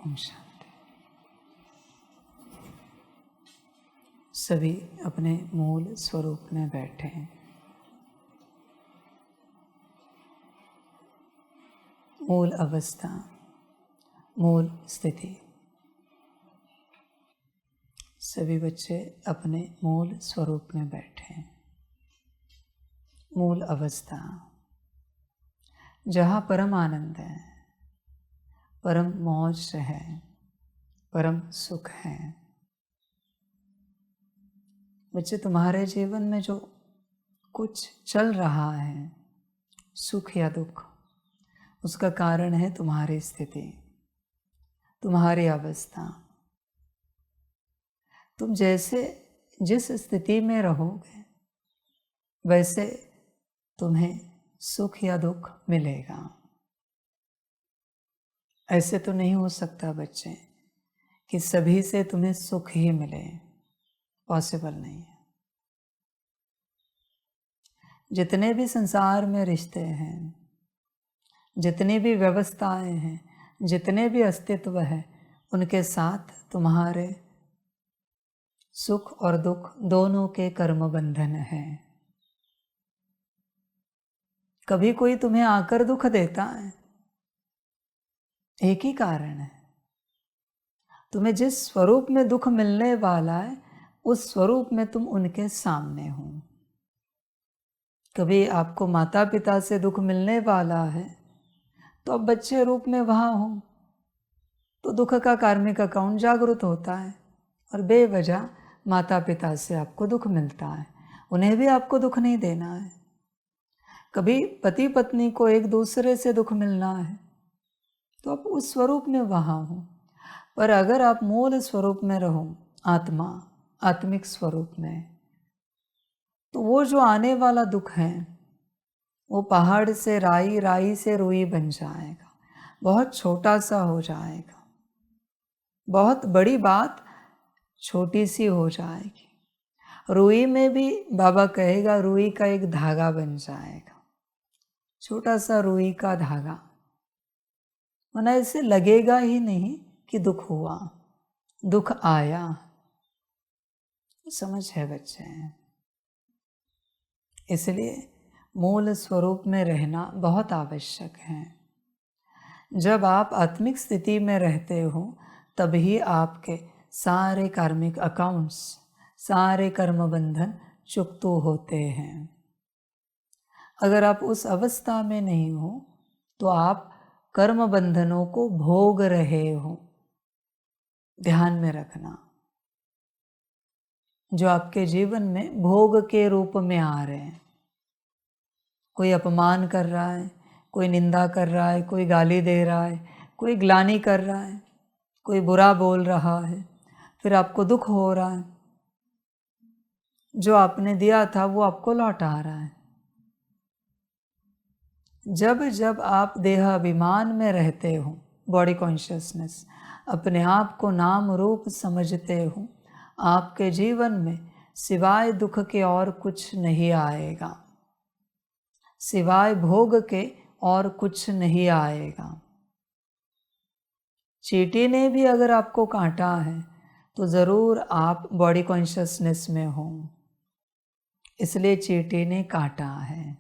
ओम शांति। सभी अपने मूल स्वरूप में बैठे हैं। मूल अवस्था, मूल स्थिति। सभी बच्चे अपने मूल स्वरूप में बैठे हैं। मूल अवस्था जहाँ परम आनंद है, परम मौज है, परम सुख है। बच्चे, तुम्हारे जीवन में जो कुछ चल रहा है, सुख या दुख, उसका कारण है तुम्हारी स्थिति, तुम्हारी अवस्था। तुम जैसे जिस स्थिति में रहोगे वैसे तुम्हें सुख या दुख मिलेगा। ऐसे तो नहीं हो सकता बच्चे कि सभी से तुम्हें सुख ही मिले, पॉसिबल नहीं है। जितने भी संसार में रिश्ते हैं, जितनी भी व्यवस्थाएं हैं, जितने भी अस्तित्व है, उनके साथ तुम्हारे सुख और दुख दोनों के कर्म बंधन है। कभी कोई तुम्हें आकर दुख देता है, एक ही कारण है, तुम्हें जिस स्वरूप में दुख मिलने वाला है उस स्वरूप में तुम उनके सामने हो। कभी आपको माता पिता से दुख मिलने वाला है तो अब बच्चे रूप में वहाँ हो तो दुख का कार्मिक अकाउंट जागृत होता है और बेवजह माता पिता से आपको दुख मिलता है। उन्हें भी आपको दुख नहीं देना है। कभी पति पत्नी को एक दूसरे से दुख मिलना है तो आप उस स्वरूप में वहाँ हो। पर अगर आप मूल स्वरूप में रहो, आत्मा, आत्मिक स्वरूप में, तो वो जो आने वाला दुख है वो पहाड़ से राई, राई से रुई बन जाएगा, बहुत छोटा सा हो जाएगा, बहुत बड़ी बात छोटी सी हो जाएगी। रुई में भी बाबा कहेगा रुई का एक धागा बन जाएगा, छोटा सा रुई का धागा, वरना इसे लगेगा ही नहीं कि दुख हुआ, दुख आया। समझ है बच्चे? इसलिए मूल स्वरूप में रहना बहुत आवश्यक है। जब आप आत्मिक स्थिति में रहते हो तभी आपके सारे कार्मिक अकाउंट्स, सारे कर्म बंधन चुकतो होते हैं। अगर आप उस अवस्था में नहीं हो तो आप कर्म बंधनों को भोग रहे हो। ध्यान में रखना, जो आपके जीवन में भोग के रूप में आ रहे हैं। कोई अपमान कर रहा है, कोई निंदा कर रहा है, कोई गाली दे रहा है, कोई ग्लानि कर रहा है, कोई बुरा बोल रहा है, फिर आपको दुख हो रहा है। जो आपने दिया था वो आपको लौट आ रहा है। जब जब आप देह अभिमान में रहते हो, बॉडी कॉन्शियसनेस, अपने आप को नाम रूप समझते हो, आपके जीवन में सिवाय दुख के और कुछ नहीं आएगा, सिवाय भोग के और कुछ नहीं आएगा। चींटी ने भी अगर आपको काटा है तो ज़रूर आप बॉडी कॉन्शियसनेस में हो, इसलिए चींटी ने काटा है।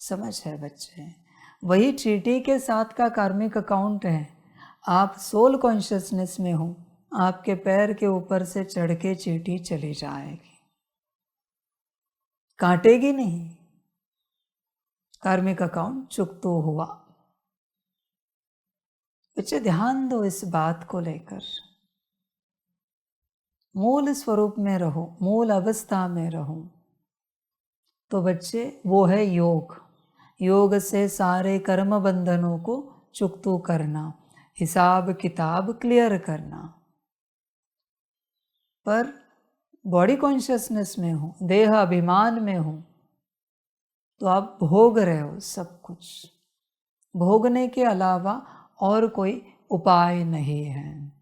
समझ है बच्चे? वही चींटी के साथ का कार्मिक अकाउंट है। आप सोल कॉन्शियसनेस में हो, आपके पैर के ऊपर से चढ़ के चींटी चली जाएगी, काटेगी नहीं। कार्मिक अकाउंट चुकतो हुआ। बच्चे ध्यान दो इस बात को लेकर। मूल स्वरूप में रहो, मूल अवस्था में रहो। तो बच्चे वो है योग। योग से सारे कर्म बंधनों को चुकतो करना, हिसाब किताब क्लियर करना। पर बॉडी कॉन्शियसनेस में हो, देह अभिमान में हो, तो आप भोग रहे हो सब कुछ। भोगने के अलावा और कोई उपाय नहीं है।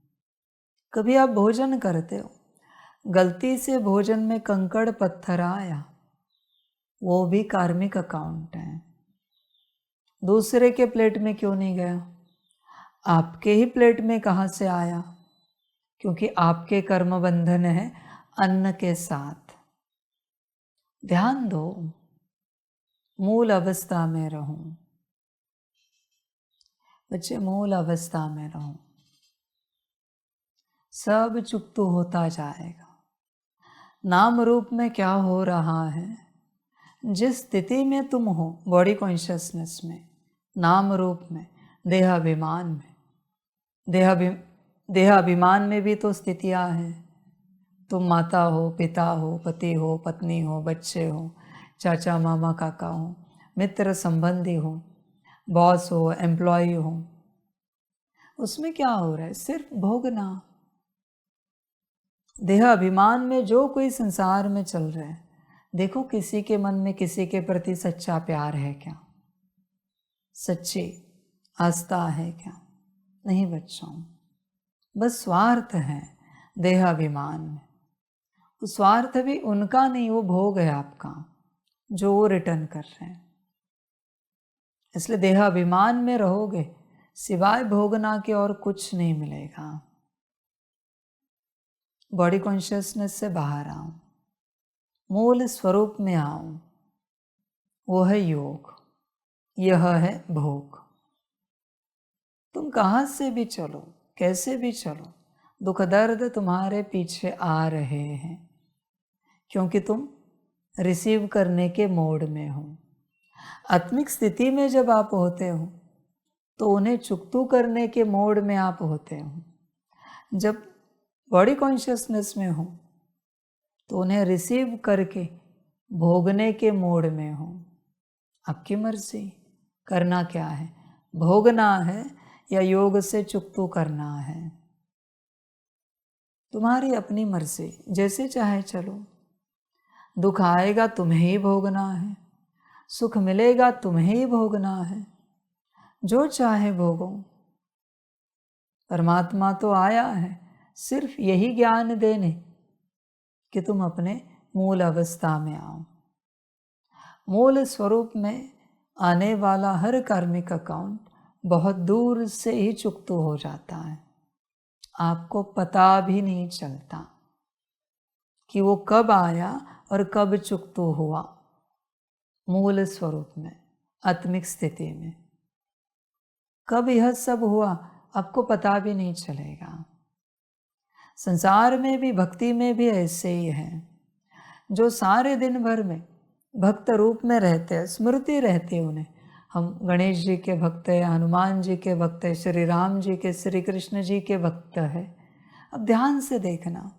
कभी आप भोजन करते हो, गलती से भोजन में कंकड़ पत्थर आया, वो भी कार्मिक अकाउंट है। दूसरे के प्लेट में क्यों नहीं गया? आपके ही प्लेट में कहाँ से आया? क्योंकि आपके कर्म बंधन है अन्न के साथ। ध्यान दो, मूल अवस्था में रहो बच्चे, मूल अवस्था में रहो। सब चुप होता जाएगा। नाम रूप में क्या हो रहा है, जिस स्थिति में तुम हो, बॉडी कॉन्शियसनेस में, नाम रूप में, देहाभिमान में, देहाभिमान में भी तो स्थितियां हैं। तुम माता हो, पिता हो, पति हो, पत्नी हो, बच्चे हो, चाचा मामा काका हो, मित्र संबंधी हो, बॉस हो, एम्प्लॉय हो। उसमें क्या हो रहा है? सिर्फ भोगना। देह अभिमान में जो कोई संसार में चल रहा है, देखो किसी के मन में किसी के प्रति सच्चा प्यार है क्या? सच्ची आस्था है क्या? नहीं बच्चों, बस स्वार्थ है देहाभिमान में। वो स्वार्थ भी उनका नहीं, वो भोग है आपका जो वो रिटर्न कर रहे हैं। इसलिए देहाभिमान में रहोगे, सिवाय भोगना के और कुछ नहीं मिलेगा। बॉडी कॉन्शियसनेस से बाहर आओ, मूल स्वरूप में आओ। वो है योग, यह है भोग। तुम कहाँ से भी चलो, कैसे भी चलो, दुख दर्द तुम्हारे पीछे आ रहे हैं, क्योंकि तुम रिसीव करने के मोड में हो। आत्मिक स्थिति में जब आप होते हो तो उन्हें चुकतू करने के मोड में आप होते हो। जब बॉडी कॉन्शियसनेस में हो तो उन्हें रिसीव करके भोगने के मोड में हो। आपकी मर्जी, करना क्या है, भोगना है या योग से चुकतू करना है। तुम्हारी अपनी मर्जी, जैसे चाहे चलो। दुख आएगा तुम्हें ही भोगना है, सुख मिलेगा तुम्हें ही भोगना है। जो चाहे भोगो। परमात्मा तो आया है सिर्फ यही ज्ञान देने कि तुम अपने मूल अवस्था में आओ। मूल स्वरूप में आने वाला हर कार्मिक अकाउंट बहुत दूर से ही चुकता हो जाता है। आपको पता भी नहीं चलता कि वो कब आया और कब चुकता हुआ। मूल स्वरूप में, आत्मिक स्थिति में कब यह सब हुआ आपको पता भी नहीं चलेगा। संसार में भी, भक्ति में भी ऐसे ही है। जो सारे दिन भर में भक्त रूप में रहते हैं, स्मृति रहती है उन्हें। हम गणेश जी के भक्त हैं, हनुमान जी के भक्त हैं, श्री राम जी के, श्री कृष्ण जी के भक्त हैं। अब ध्यान से देखना,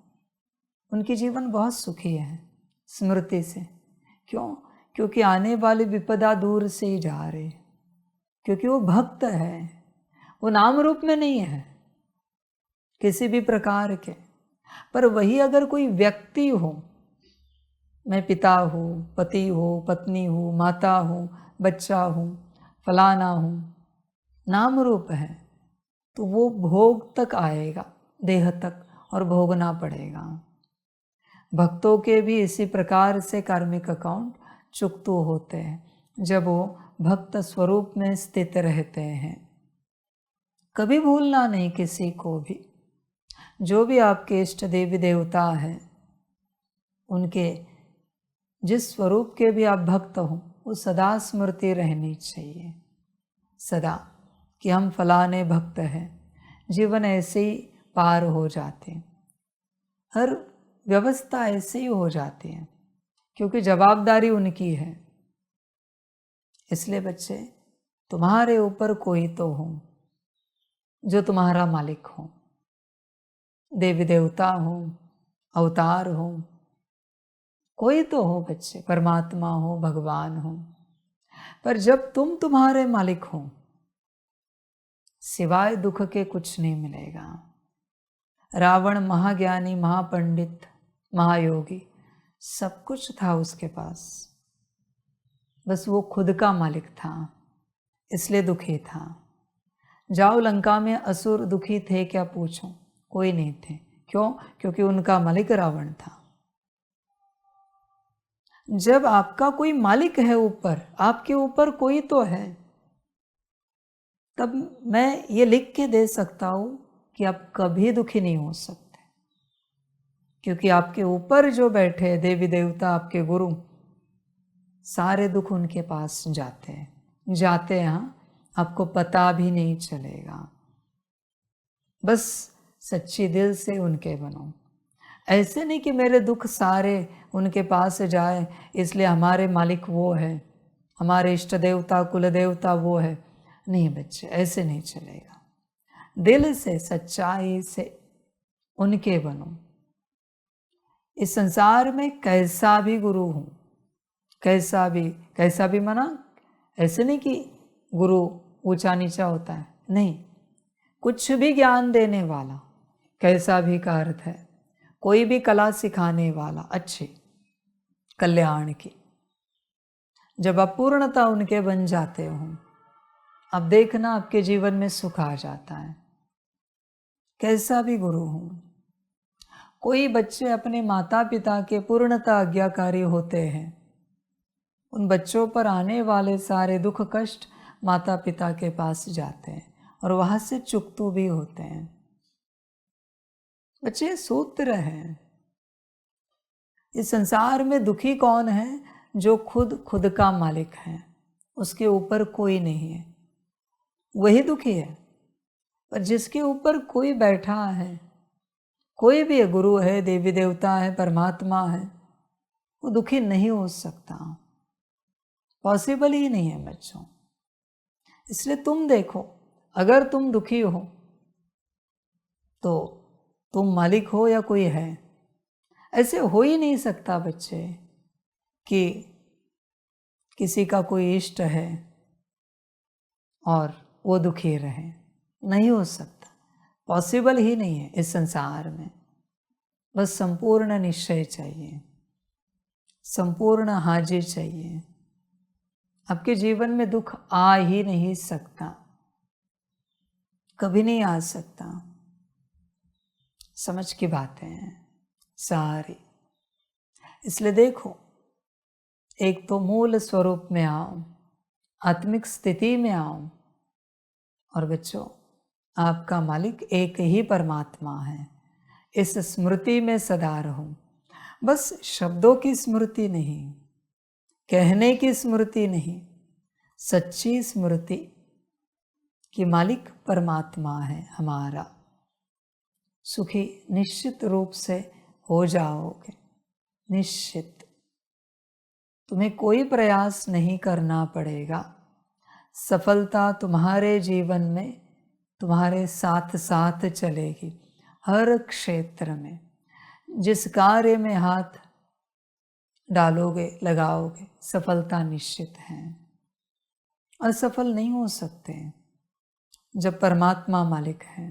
उनकी जीवन बहुत सुखी है स्मृति से। क्यों? क्योंकि आने वाली विपदा दूर से ही जा रही, क्योंकि वो भक्त है। वो नाम रूप में नहीं है किसी भी प्रकार के। पर वही अगर कोई व्यक्ति हो, मैं पिता हूँ, पति हूँ, पत्नी हूँ, माता हूँ, बच्चा हूँ, फलाना हूँ, नाम रूप है, तो वो भोग तक आएगा, देह तक, और भोगना पड़ेगा। भक्तों के भी इसी प्रकार से कार्मिक अकाउंट चुकतू होते हैं जब वो भक्त स्वरूप में स्थित रहते हैं। कभी भूलना नहीं किसी को भी। जो भी आपके इष्ट देवी देवता हैं, उनके जिस स्वरूप के भी आप भक्त हो, वो सदा स्मृति रहनी चाहिए। सदा कि हम फलाने भक्त हैं। जीवन ऐसे ही पार हो जाते, हर व्यवस्था ऐसे ही हो जाती है, क्योंकि जवाबदारी उनकी है। इसलिए बच्चे, तुम्हारे ऊपर कोई तो हो जो तुम्हारा मालिक हो। देवी देवता हो, अवतार हो, कोई तो हो बच्चे, परमात्मा हो, भगवान हो। पर जब तुम तुम्हारे मालिक हो, सिवाय दुख के कुछ नहीं मिलेगा। रावण महाज्ञानी, महापंडित, महायोगी, सब कुछ था उसके पास, बस वो खुद का मालिक था, इसलिए दुखी था। जाओ लंका में, असुर दुखी थे क्या पूछो? कोई नहीं थे। क्यों? क्योंकि उनका मालिक रावण था। जब आपका कोई मालिक है ऊपर, आपके ऊपर कोई तो है, तब मैं ये लिख के दे सकता हूँ कि आप कभी दुखी नहीं हो सकते, क्योंकि आपके ऊपर जो बैठे देवी देवता, आपके गुरु, सारे दुख उनके पास जाते हैं हाँ, आपको पता भी नहीं चलेगा। बस सच्ची दिल से उनके बनो। ऐसे नहीं कि मेरे दुख सारे उनके पास जाए, इसलिए हमारे मालिक वो है, हमारे इष्ट देवता कुल देवता वो है। नहीं बच्चे, ऐसे नहीं चलेगा। दिल से सच्चाई से उनके बनो। इस संसार में कैसा भी गुरु हो, कैसा भी मना, ऐसे नहीं कि गुरु ऊंचा नीचा होता है, नहीं, कुछ भी ज्ञान देने वाला, कैसा भी का अर्थ है कोई भी कला सिखाने वाला, अच्छे कल्याण की, जब आप पूर्णता उनके बन जाते हो, अब देखना आपके जीवन में सुख आ जाता है। कैसा भी गुरु हो, कोई बच्चे अपने माता पिता के पूर्णता आज्ञाकारी होते हैं, उन बच्चों पर आने वाले सारे दुख कष्ट माता पिता के पास जाते हैं और वहां से चुकतू भी होते हैं। बच्चे सूत्र हैं, इस संसार में दुखी कौन है? जो खुद का मालिक है, उसके ऊपर कोई नहीं है, वही दुखी है। पर जिसके ऊपर कोई बैठा है, कोई भी गुरु है, देवी देवता है, परमात्मा है, वो दुखी नहीं हो सकता, पॉसिबल ही नहीं है बच्चों। इसलिए तुम देखो, अगर तुम दुखी हो तो तुम मालिक हो या कोई है? ऐसे हो ही नहीं सकता बच्चे कि किसी का कोई इष्ट है और वो दुखी रहे, नहीं हो सकता, पॉसिबल ही नहीं है इस संसार में। बस संपूर्ण निश्चय चाहिए, संपूर्ण हाजिर चाहिए। आपके जीवन में दुख आ ही नहीं सकता, कभी नहीं आ सकता। समझ की बातें हैं सारी। इसलिए देखो, एक तो मूल स्वरूप में आओ, आत्मिक स्थिति में आओ, और बच्चों आपका मालिक एक ही परमात्मा है, इस स्मृति में सदा रहो। बस शब्दों की स्मृति नहीं, कहने की स्मृति नहीं, सच्ची स्मृति कि मालिक परमात्मा है हमारा। सुखी निश्चित रूप से हो जाओगे, निश्चित। तुम्हें कोई प्रयास नहीं करना पड़ेगा, सफलता तुम्हारे जीवन में तुम्हारे साथ साथ चलेगी। हर क्षेत्र में जिस कार्य में हाथ डालोगे, लगाओगे, सफलता निश्चित है। असफल नहीं हो सकते जब परमात्मा मालिक है।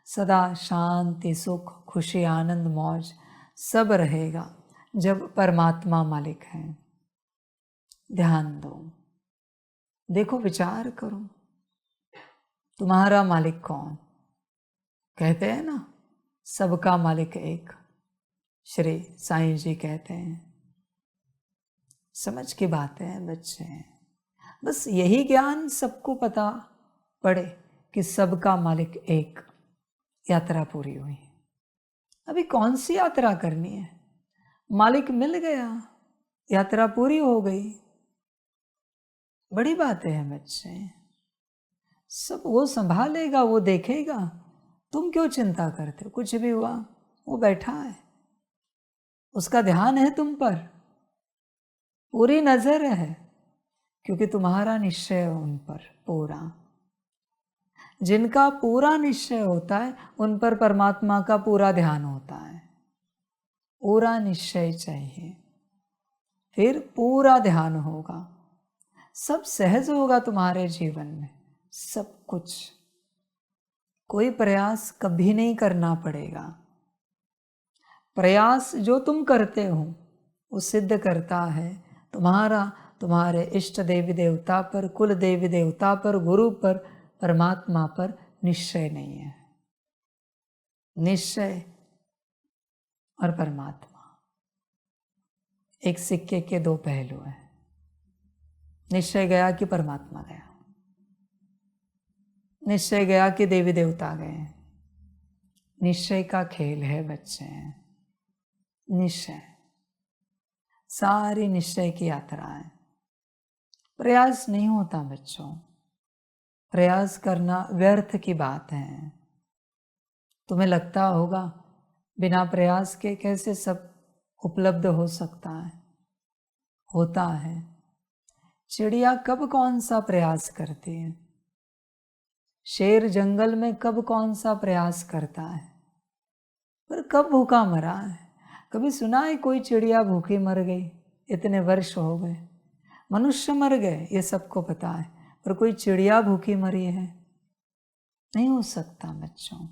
सदा शांति, सुख, खुशी, आनंद, मौज सब रहेगा जब परमात्मा मालिक है। ध्यान दो, देखो, विचार करो, तुम्हारा मालिक कौन? कहते हैं ना, सबका मालिक एक, श्री साईं जी कहते हैं। समझ की बातें हैं बच्चे, बस यही ज्ञान सबको पता पड़े कि सबका मालिक एक। यात्रा पूरी हुई, अभी कौन सी यात्रा करनी है? मालिक मिल गया, यात्रा पूरी हो गई। बड़ी बातें हैं बच्चे, सब वो संभालेगा, वो देखेगा। तुम क्यों चिंता करते हो? कुछ भी हुआ, वो बैठा है, उसका ध्यान है तुम पर, पूरी नजर है, क्योंकि तुम्हारा निश्चय है उन पर पूरा। जिनका पूरा निश्चय होता है उन पर परमात्मा का पूरा ध्यान होता है। पूरा निश्चय चाहिए, फिर पूरा ध्यान होगा, सब सहज होगा तुम्हारे जीवन में, सब कुछ। कोई प्रयास कभी नहीं करना पड़ेगा। प्रयास जो तुम करते हो वो सिद्ध करता है तुम्हारे इष्ट देवी देवता पर, कुल देवी देवता पर, गुरु पर, परमात्मा पर निश्चय नहीं है। निश्चय और परमात्मा एक सिक्के के दो पहलू हैं। निश्चय गया कि परमात्मा गया। निश्चय गया कि देवी देवता गए। निश्चय का खेल है बच्चे, निश्चय, सारी निश्चय की यात्रा है। प्रयास नहीं होता बच्चों, प्रयास करना व्यर्थ की बात है। तुम्हें लगता होगा बिना प्रयास के कैसे सब उपलब्ध हो सकता है? होता है। चिड़िया कब कौन सा प्रयास करती है? शेर जंगल में कब कौन सा प्रयास करता है? पर कब भूखा मरा है? कभी सुना है कोई चिड़िया भूखी मर गई? इतने वर्ष हो गए। मनुष्य मर गए ये सबको पता है, पर कोई चिड़िया भूखी मरी है? नहीं हो सकता बच्चों।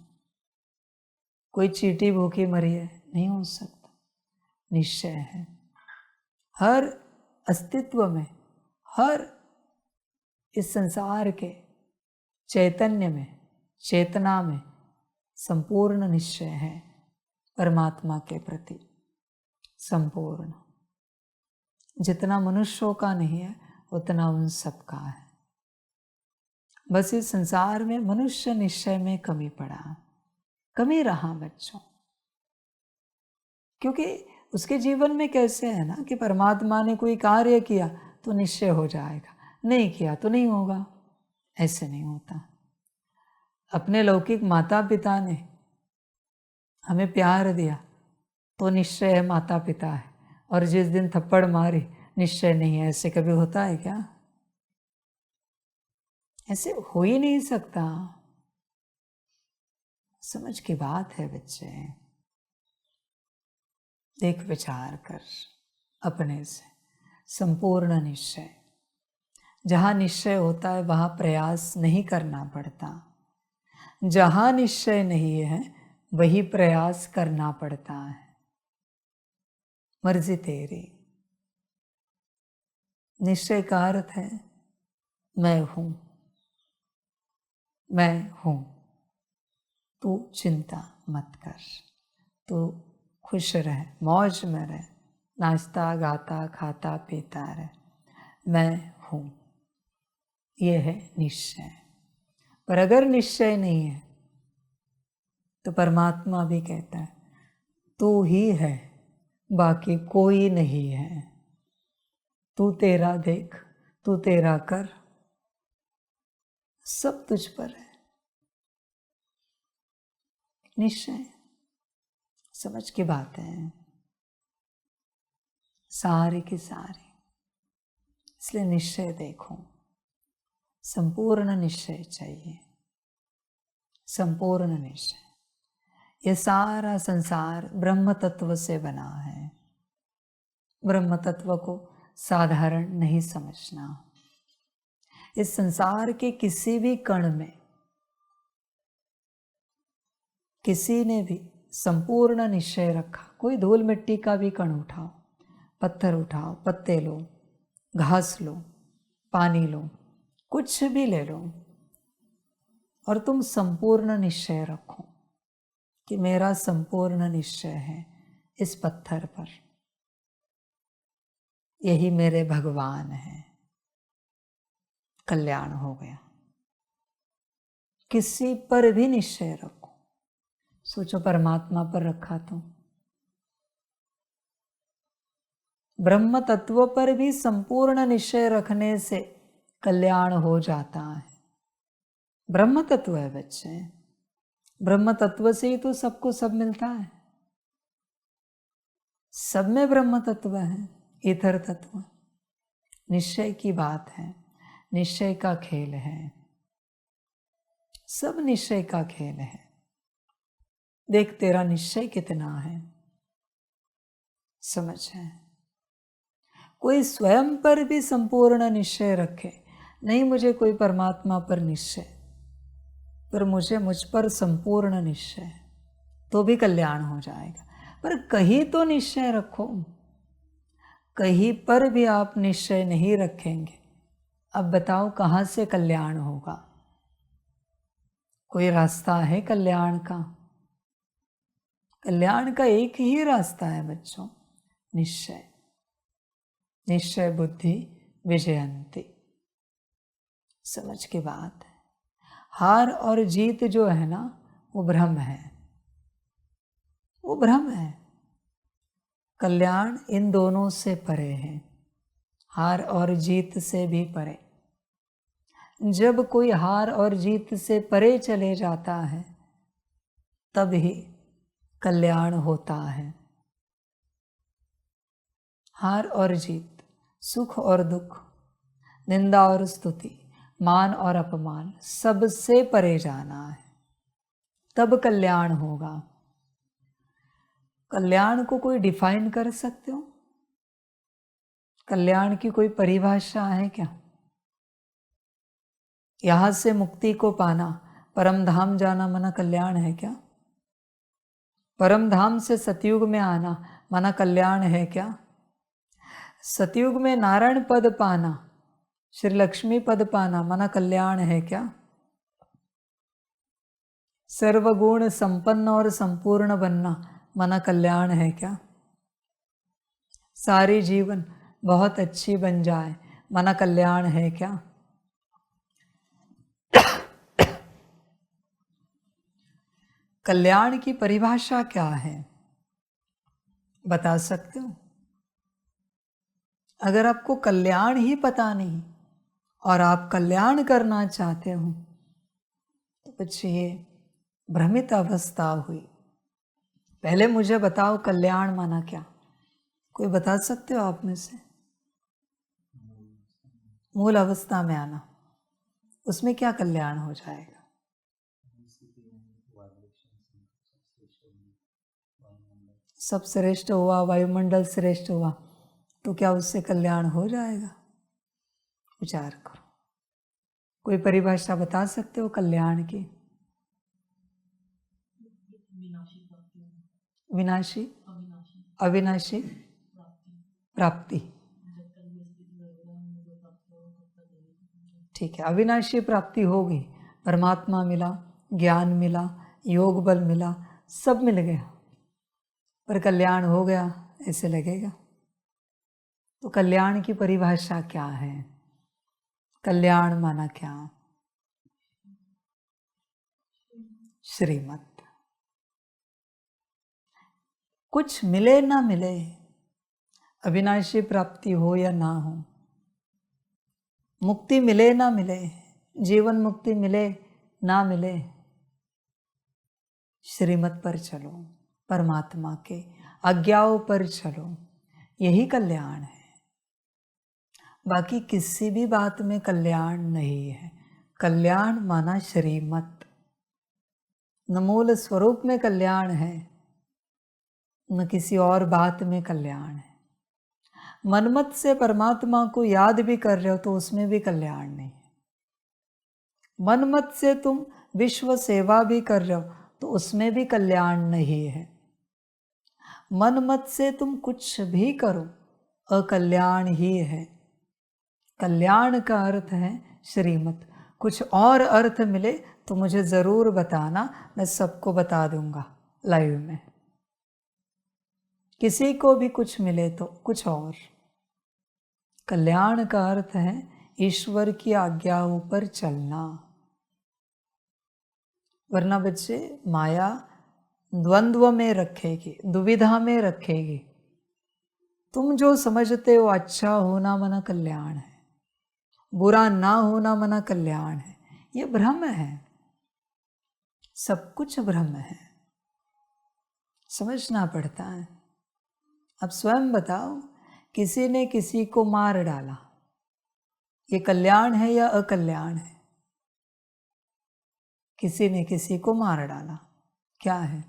कोई चींटी भूखी मरी है? नहीं हो सकता। निश्चय है। हर अस्तित्व में, हर इस संसार के चैतन्य में, चेतना में संपूर्ण निश्चय है परमात्मा के प्रति। संपूर्ण, जितना मनुष्यों का नहीं है उतना उन सबका है। बस इस संसार में मनुष्य निश्चय में कमी पड़ा, कमी रहा बच्चों। क्योंकि उसके जीवन में कैसे है ना कि परमात्मा ने कोई कार्य किया तो निश्चय हो जाएगा, नहीं किया तो नहीं होगा। ऐसे नहीं होता। अपने लौकिक माता पिता ने हमें प्यार दिया तो निश्चय है माता पिता है, और जिस दिन थप्पड़ मारी निश्चय नहीं है। ऐसे कभी होता है क्या? ऐसे हो ही नहीं सकता। समझ की बात है बच्चे। देख विचार कर अपने से। संपूर्ण निश्चय, जहाँ निश्चय होता है वहाँ प्रयास नहीं करना पड़ता। जहाँ निश्चय नहीं है वही प्रयास करना पड़ता है। मर्जी तेरी। निश्चय का अर्थ है मैं हूँ, मैं हूँ। तू चिंता मत कर, तू खुश रह, मौज में रह, नाचता गाता खाता पीता रह। मैं हूँ, ये है निश्चय। पर अगर निश्चय नहीं है तो परमात्मा भी कहता है तू ही है, बाकी कोई नहीं है। तू तेरा देख, तू तेरा कर, सब तुझ पर है। निश्चय, समझ की बात है सारी की सारी। इसलिए निश्चय देखो, संपूर्ण निश्चय चाहिए, संपूर्ण निश्चय। ये सारा संसार ब्रह्म तत्व से बना है। ब्रह्म तत्व को साधारण नहीं समझना। इस संसार के किसी भी कण में किसी ने भी संपूर्ण निश्चय रखा। कोई धूल मिट्टी का भी कण उठाओ, पत्थर उठाओ, पत्ते लो, घास लो, पानी लो, कुछ भी ले लो, और तुम संपूर्ण निश्चय रखो कि मेरा संपूर्ण निश्चय है इस पत्थर पर, यही मेरे भगवान हैं। कल्याण हो गया। किसी पर भी निश्चय रखो। सोचो परमात्मा पर रखा तो, ब्रह्म तत्व पर भी संपूर्ण निश्चय रखने से कल्याण हो जाता है। ब्रह्म तत्व है बच्चे, ब्रह्म तत्व से ही तो सबको सब मिलता है। सब में ब्रह्म तत्व है, ईथर तत्व। निश्चय की बात है, निश्चय का खेल है, सब निश्चय का खेल है। देख तेरा निश्चय कितना है, समझ है। कोई स्वयं पर भी संपूर्ण निश्चय रखे, नहीं मुझे कोई परमात्मा पर निश्चय, पर मुझे मुझ पर संपूर्ण निश्चय, तो भी कल्याण हो जाएगा। पर कहीं तो निश्चय रखो। कहीं पर भी आप निश्चय नहीं रखेंगे, अब बताओ कहाँ से कल्याण होगा? कोई रास्ता है कल्याण का? कल्याण का एक ही रास्ता है बच्चों, निश्चय। निश्चय बुद्धि विजयंती। समझ की बात है। हार और जीत जो है ना, वो भ्रम है, वो भ्रम है। कल्याण इन दोनों से परे है, हार और जीत से भी परे। जब कोई हार और जीत से परे चले जाता है तब ही कल्याण होता है। हार और जीत, सुख और दुख, निंदा और स्तुति, मान और अपमान, सबसे परे जाना है, तब कल्याण होगा। कल्याण को कोई डिफाइन कर सकते हो? कल्याण की कोई परिभाषा है क्या? यहां से मुक्ति को पाना, परम धाम जाना माना कल्याण है क्या? परम धाम से सतयुग में आना माना कल्याण है क्या? सतयुग में नारायण पद पाना, श्री लक्ष्मी पद पाना माना कल्याण है क्या? सर्वगुण संपन्न और संपूर्ण बनना माना कल्याण है क्या? सारी जीवन बहुत अच्छी बन जाए माना कल्याण है क्या? कल्याण की परिभाषा क्या है, बता सकते हो? अगर आपको कल्याण ही पता नहीं और आप कल्याण करना चाहते हो तो बच्चे ये भ्रमित अवस्था हुई। पहले मुझे बताओ कल्याण माना क्या? कोई बता सकते हो आप में से? मूल अवस्था में आना, उसमें क्या कल्याण हो जाएगा? सब श्रेष्ठ हुआ, वायुमंडल श्रेष्ठ हुआ, तो क्या उससे कल्याण हो जाएगा? विचार करो, कोई परिभाषा बता सकते हो कल्याण की? विनाशी, अविनाशी, प्राप्ति। ठीक है, अविनाशी प्राप्ति होगी, परमात्मा मिला, ज्ञान मिला, योग बल मिला, सब मिल गया, पर कल्याण हो गया ऐसे लगेगा? तो कल्याण की परिभाषा क्या है? कल्याण माना क्या? श्रीमत। कुछ मिले ना मिले, अविनाशी प्राप्ति हो या ना हो, मुक्ति मिले ना मिले, जीवन मुक्ति मिले ना मिले, श्रीमत पर चलो, परमात्मा के आज्ञाओं पर चलो, यही कल्याण है। बाकी किसी भी बात में कल्याण नहीं है। कल्याण माना श्रीमत, न मूल स्वरूप में कल्याण है, न किसी और बात में कल्याण है। मनमत से परमात्मा को याद भी कर रहे हो तो उसमें भी कल्याण नहीं है। मनमत से तुम विश्व सेवा भी कर रहे हो तो उसमें भी कल्याण नहीं है। मनमत से तुम कुछ भी करो, अकल्याण ही है। कल्याण का अर्थ है श्रीमत। कुछ और अर्थ मिले तो मुझे ज़रूर बताना, मैं सबको बता दूंगा लाइव में। किसी को भी कुछ मिले तो कुछ और। कल्याण का अर्थ है ईश्वर की आज्ञाओं पर चलना। वरना बच्चे माया द्वंद्व में रखेगी, दुविधा में रखेगी। तुम जो समझते हो अच्छा होना मना कल्याण है, बुरा ना होना मना कल्याण है, ये भ्रम है। सब कुछ भ्रम है, समझना पड़ता है। अब स्वयं बताओ, किसी ने किसी को मार डाला, ये कल्याण है या अकल्याण है? किसी ने किसी को मार डाला, क्या है?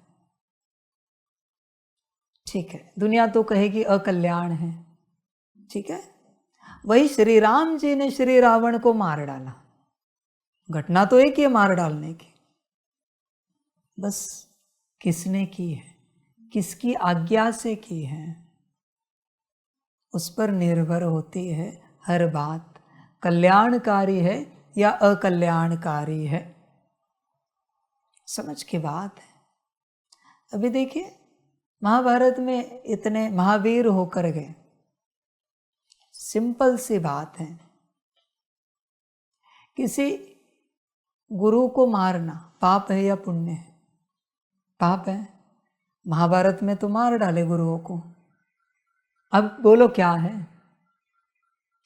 ठीक है, दुनिया तो कहेगी अकल्याण है, ठीक है। वही श्री राम जी ने श्री रावण को मार डाला, घटना तो एक ही है मार डालने की, बस किसने की है, किसकी आज्ञा से की है, उस पर निर्भर होती है हर बात। कल्याणकारी है या अकल्याणकारी है, समझ की बात है। अभी देखिए, महाभारत में इतने महावीर होकर गए, सिंपल सी बात है। किसी गुरु को मारना पाप है या पुण्य है? पाप है। महाभारत में तो मार डाले गुरुओं को। अब बोलो क्या है?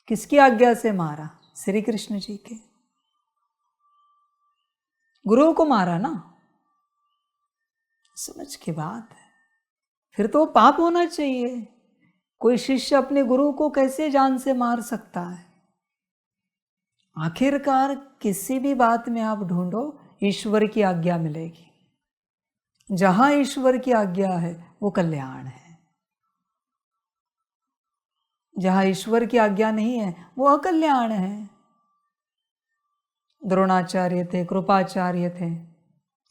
किसकी आज्ञा से मारा? श्री कृष्ण जी के। गुरुओं को मारा ना। समझ की बात है। फिर तो पाप होना चाहिए। कोई शिष्य अपने गुरु को कैसे जान से मार सकता है? आखिरकार किसी भी बात में आप ढूंढो, ईश्वर की आज्ञा मिलेगी। जहां ईश्वर की आज्ञा है वो कल्याण है। जहां ईश्वर की आज्ञा नहीं है वो अकल्याण है। द्रोणाचार्य थे, कृपाचार्य थे,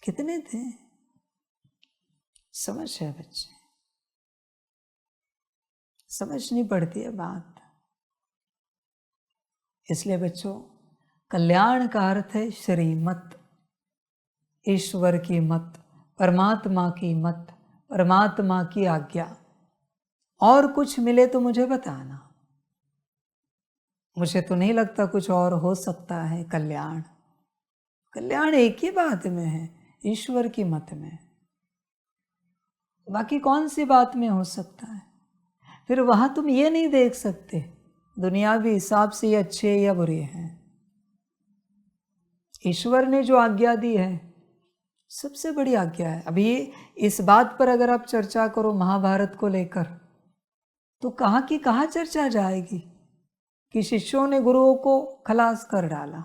कितने थे। समझ है बच्चे, समझनी पड़ती है बात। इसलिए बच्चों, कल्याण का अर्थ है श्रीमत, ईश्वर की मत, परमात्मा की मत, परमात्मा की आज्ञा। और कुछ मिले तो मुझे बताना। मुझे तो नहीं लगता कुछ और हो सकता है कल्याण। कल्याण एक ही बात में है, ईश्वर की मत में। बाकी कौन सी बात में हो सकता है? फिर वहां तुम ये नहीं देख सकते दुनियावी हिसाब से ये अच्छे या बुरे हैं। ईश्वर ने जो आज्ञा दी है सबसे बड़ी आज्ञा है। अभी इस बात पर अगर आप चर्चा करो महाभारत को लेकर, तो कहाँ की कहाँ चर्चा जाएगी कि शिष्यों ने गुरुओं को खलास कर डाला,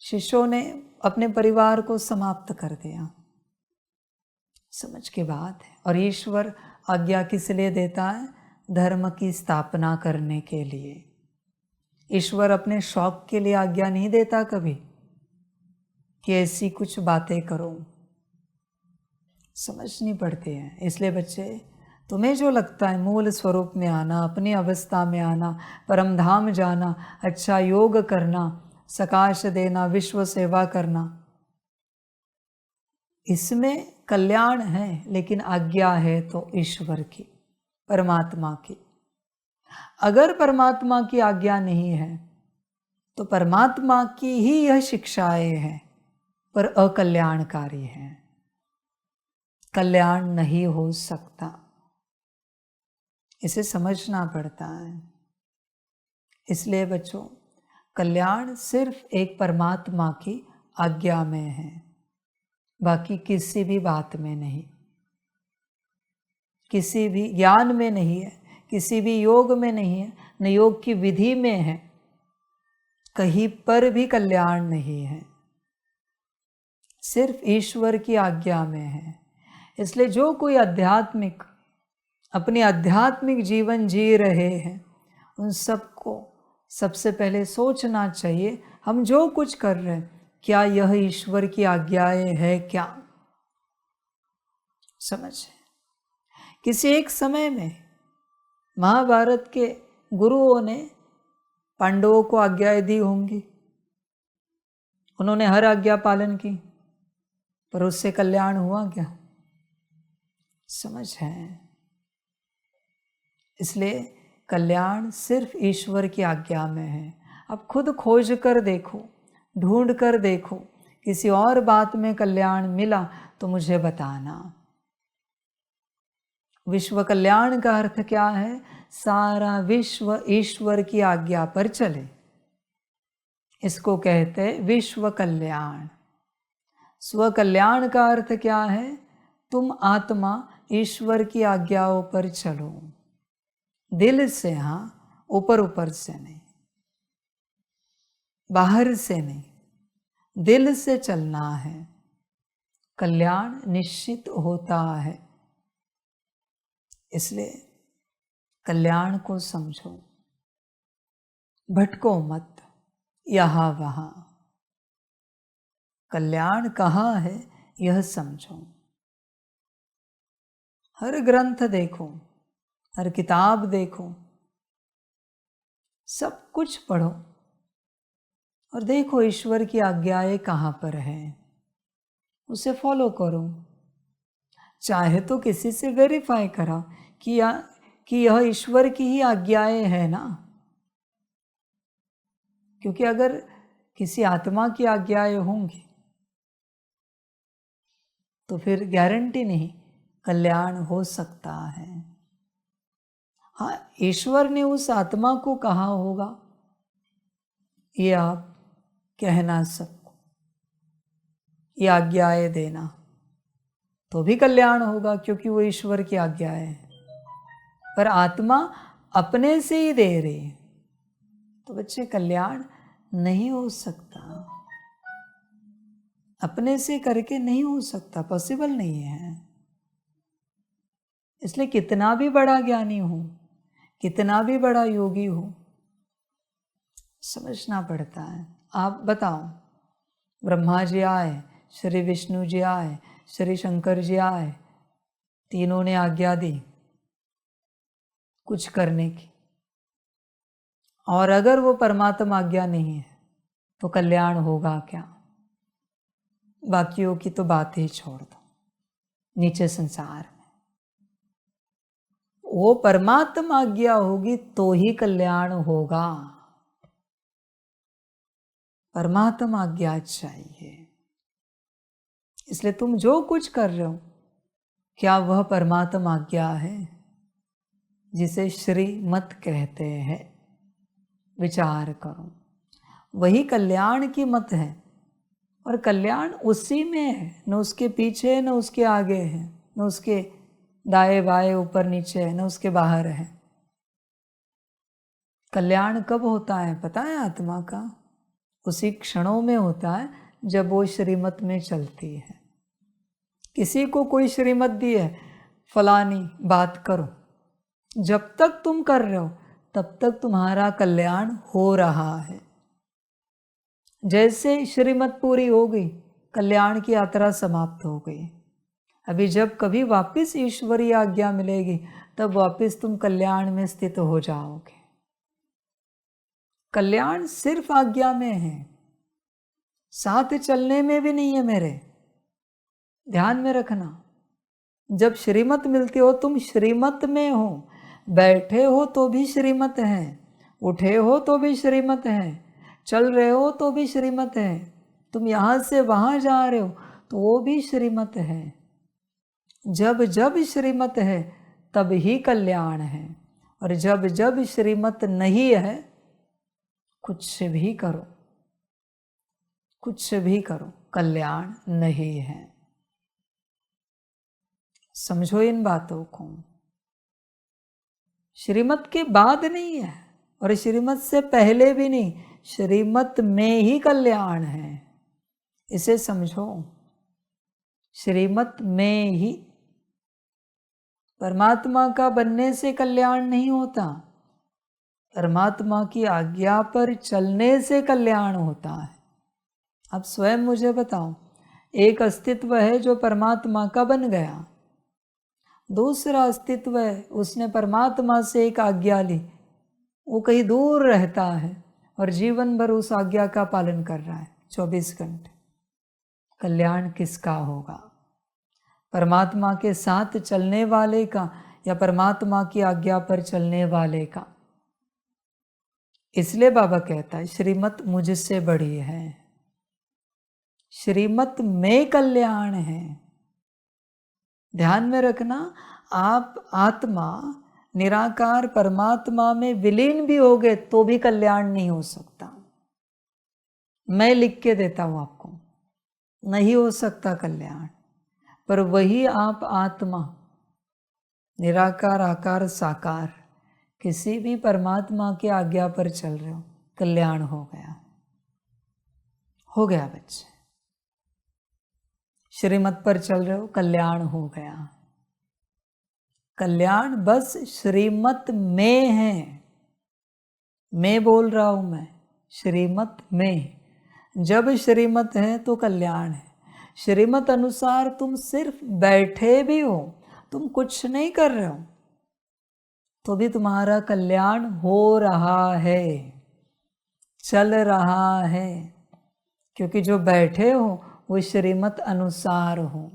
शिष्यों ने अपने परिवार को समाप्त कर दिया। समझ की बात है। और ईश्वर आज्ञा किस लिए देता है? धर्म की स्थापना करने के लिए। ईश्वर अपने शौक के लिए आज्ञा नहीं देता कभी कि ऐसी कुछ बातें करो। समझनी पड़ती है। इसलिए बच्चे, तुम्हें जो लगता है मूल स्वरूप में आना, अपनी अवस्था में आना, परम धाम जाना, अच्छा योग करना, सकाश देना, विश्व सेवा करना, इसमें कल्याण है। लेकिन आज्ञा है तो ईश्वर की, परमात्मा की। अगर परमात्मा की आज्ञा नहीं है तो परमात्मा की ही यह शिक्षाएं हैं, पर अकल्याणकारी है। कल्याण नहीं हो सकता, इसे समझना पड़ता है। इसलिए बच्चों, कल्याण सिर्फ एक परमात्मा की आज्ञा में है, बाकी किसी भी बात में नहीं, किसी भी ज्ञान में नहीं है, किसी भी योग में नहीं है, न योग की विधि में है। कहीं पर भी कल्याण नहीं है, सिर्फ ईश्वर की आज्ञा में है। इसलिए जो कोई आध्यात्मिक अपने आध्यात्मिक जीवन जी रहे हैं, उन सबको सबसे पहले सोचना चाहिए, हम जो कुछ कर रहे हैं क्या यह ईश्वर की आज्ञाएं है क्या? समझ। किसी एक समय में महाभारत के गुरुओं ने पांडवों को आज्ञाएं दी होंगी, उन्होंने हर आज्ञा पालन की, पर उससे कल्याण हुआ क्या? समझ है। इसलिए कल्याण सिर्फ ईश्वर की आज्ञा में है। अब खुद खोज कर देखो, ढूंढ कर देखो, किसी और बात में कल्याण मिला तो मुझे बताना। विश्व कल्याण का अर्थ क्या है? सारा विश्व ईश्वर की आज्ञा पर चले, इसको कहते हैं विश्व कल्याण। स्व कल्याण का अर्थ क्या है? तुम आत्मा ईश्वर की आज्ञाओं पर चलो, दिल से, हाँ, ऊपर ऊपर से नहीं, बाहर से नहीं, दिल से चलना है। कल्याण निश्चित होता है। इसलिए कल्याण को समझो, भटको मत यहाँ वहाँ। कल्याण कहाँ है यह समझो। हर ग्रंथ देखो, हर किताब देखो, सब कुछ पढ़ो और देखो ईश्वर की आज्ञाएं कहाँ पर है, उसे फॉलो करो। चाहे तो किसी से वेरीफाई करा कि यह ईश्वर की ही आज्ञाएं है ना। क्योंकि अगर किसी आत्मा की आज्ञाएं होंगी तो फिर गारंटी नहीं कल्याण हो सकता है। हाँ, ईश्वर ने उस आत्मा को कहा होगा, ये आप कहना सबको, ये आज्ञाएं देना, तो भी कल्याण होगा क्योंकि वो ईश्वर की आज्ञाएं है। पर आत्मा अपने से ही दे रही है तो बच्चे कल्याण नहीं हो सकता, अपने से करके नहीं हो सकता, पॉसिबल नहीं है। इसलिए कितना भी बड़ा ज्ञानी हो, कितना भी बड़ा योगी हो, समझना पड़ता है। आप बताओ, ब्रह्मा जी आए, श्री विष्णु जी आए, श्री शंकर जी आए, तीनों ने आज्ञा दी कुछ करने की, और अगर वो परमात्मा आज्ञा नहीं है तो कल्याण होगा क्या? बाकियों की तो बात ही छोड़ दो, नीचे संसार में वो परमात्मा आज्ञा होगी तो ही कल्याण होगा। परमात्मा आज्ञा चाहिए। इसलिए तुम जो कुछ कर रहे हो, क्या वह परमात्मा आज्ञा है जिसे श्रीमत कहते हैं? विचार करो, वही कल्याण की मत है। और कल्याण उसी में है, न उसके पीछे न उसके आगे है, न उसके दाएं बाएं ऊपर नीचे है, न उसके बाहर है। कल्याण कब होता है पता है आत्मा का? उसी क्षणों में होता है जब वो श्रीमत में चलती है। किसी को कोई श्रीमत दी है, फलानी बात करो, जब तक तुम कर रहे हो तब तक तुम्हारा कल्याण हो रहा है। जैसे श्रीमत पूरी हो गई, कल्याण की यात्रा समाप्त हो गई। अभी जब कभी वापस ईश्वरीय आज्ञा मिलेगी तब वापस तुम कल्याण में स्थित हो जाओगे। कल्याण सिर्फ आज्ञा में है, साथ चलने में भी नहीं है मेरे। ध्यान में रखना, जब श्रीमत मिलती हो तुम श्रीमत में हो, बैठे हो तो भी श्रीमत है, उठे हो तो भी श्रीमत है, चल रहे हो तो भी श्रीमत है, तुम यहाँ से वहाँ जा रहे हो तो वो भी श्रीमत है। जब जब श्रीमत है तब ही कल्याण है, और जब जब श्रीमत नहीं है कुछ भी करो, कुछ भी करो, कल्याण नहीं है। समझो इन बातों को। श्रीमत के बाद नहीं है और श्रीमत से पहले भी नहीं, श्रीमत में ही कल्याण है। इसे समझो, श्रीमत में ही। परमात्मा का बनने से कल्याण नहीं होता, परमात्मा की आज्ञा पर चलने से कल्याण होता है। अब स्वयं मुझे बताओ, एक अस्तित्व है जो परमात्मा का बन गया, दूसरा अस्तित्व है उसने परमात्मा से एक आज्ञा ली, वो कहीं दूर रहता है और जीवन भर उस आज्ञा का पालन कर रहा है 24 घंटे। कल्याण किसका होगा? परमात्मा के साथ चलने वाले का या परमात्मा की आज्ञा पर चलने वाले का? इसलिए बाबा कहता है श्रीमत मुझसे बड़ी है, श्रीमत में कल्याण है। ध्यान में रखना, आप आत्मा निराकार परमात्मा में विलीन भी हो गए तो भी कल्याण नहीं हो सकता। मैं लिख के देता हूं आपको, नहीं हो सकता कल्याण। पर वही आप आत्मा निराकार आकार साकार किसी भी परमात्मा की आज्ञा पर चल रहे हो, कल्याण हो गया, हो गया बच्चे। श्रीमत पर चल रहे हो, कल्याण हो गया। कल्याण बस श्रीमत में है। मैं बोल रहा हूं, मैं श्रीमत में। जब श्रीमत है तो कल्याण है। श्रीमत अनुसार तुम सिर्फ बैठे भी हो, तुम कुछ नहीं कर रहे हो, तो भी तुम्हारा कल्याण हो रहा है, चल रहा है, क्योंकि जो बैठे हो वो श्रीमत अनुसार हो।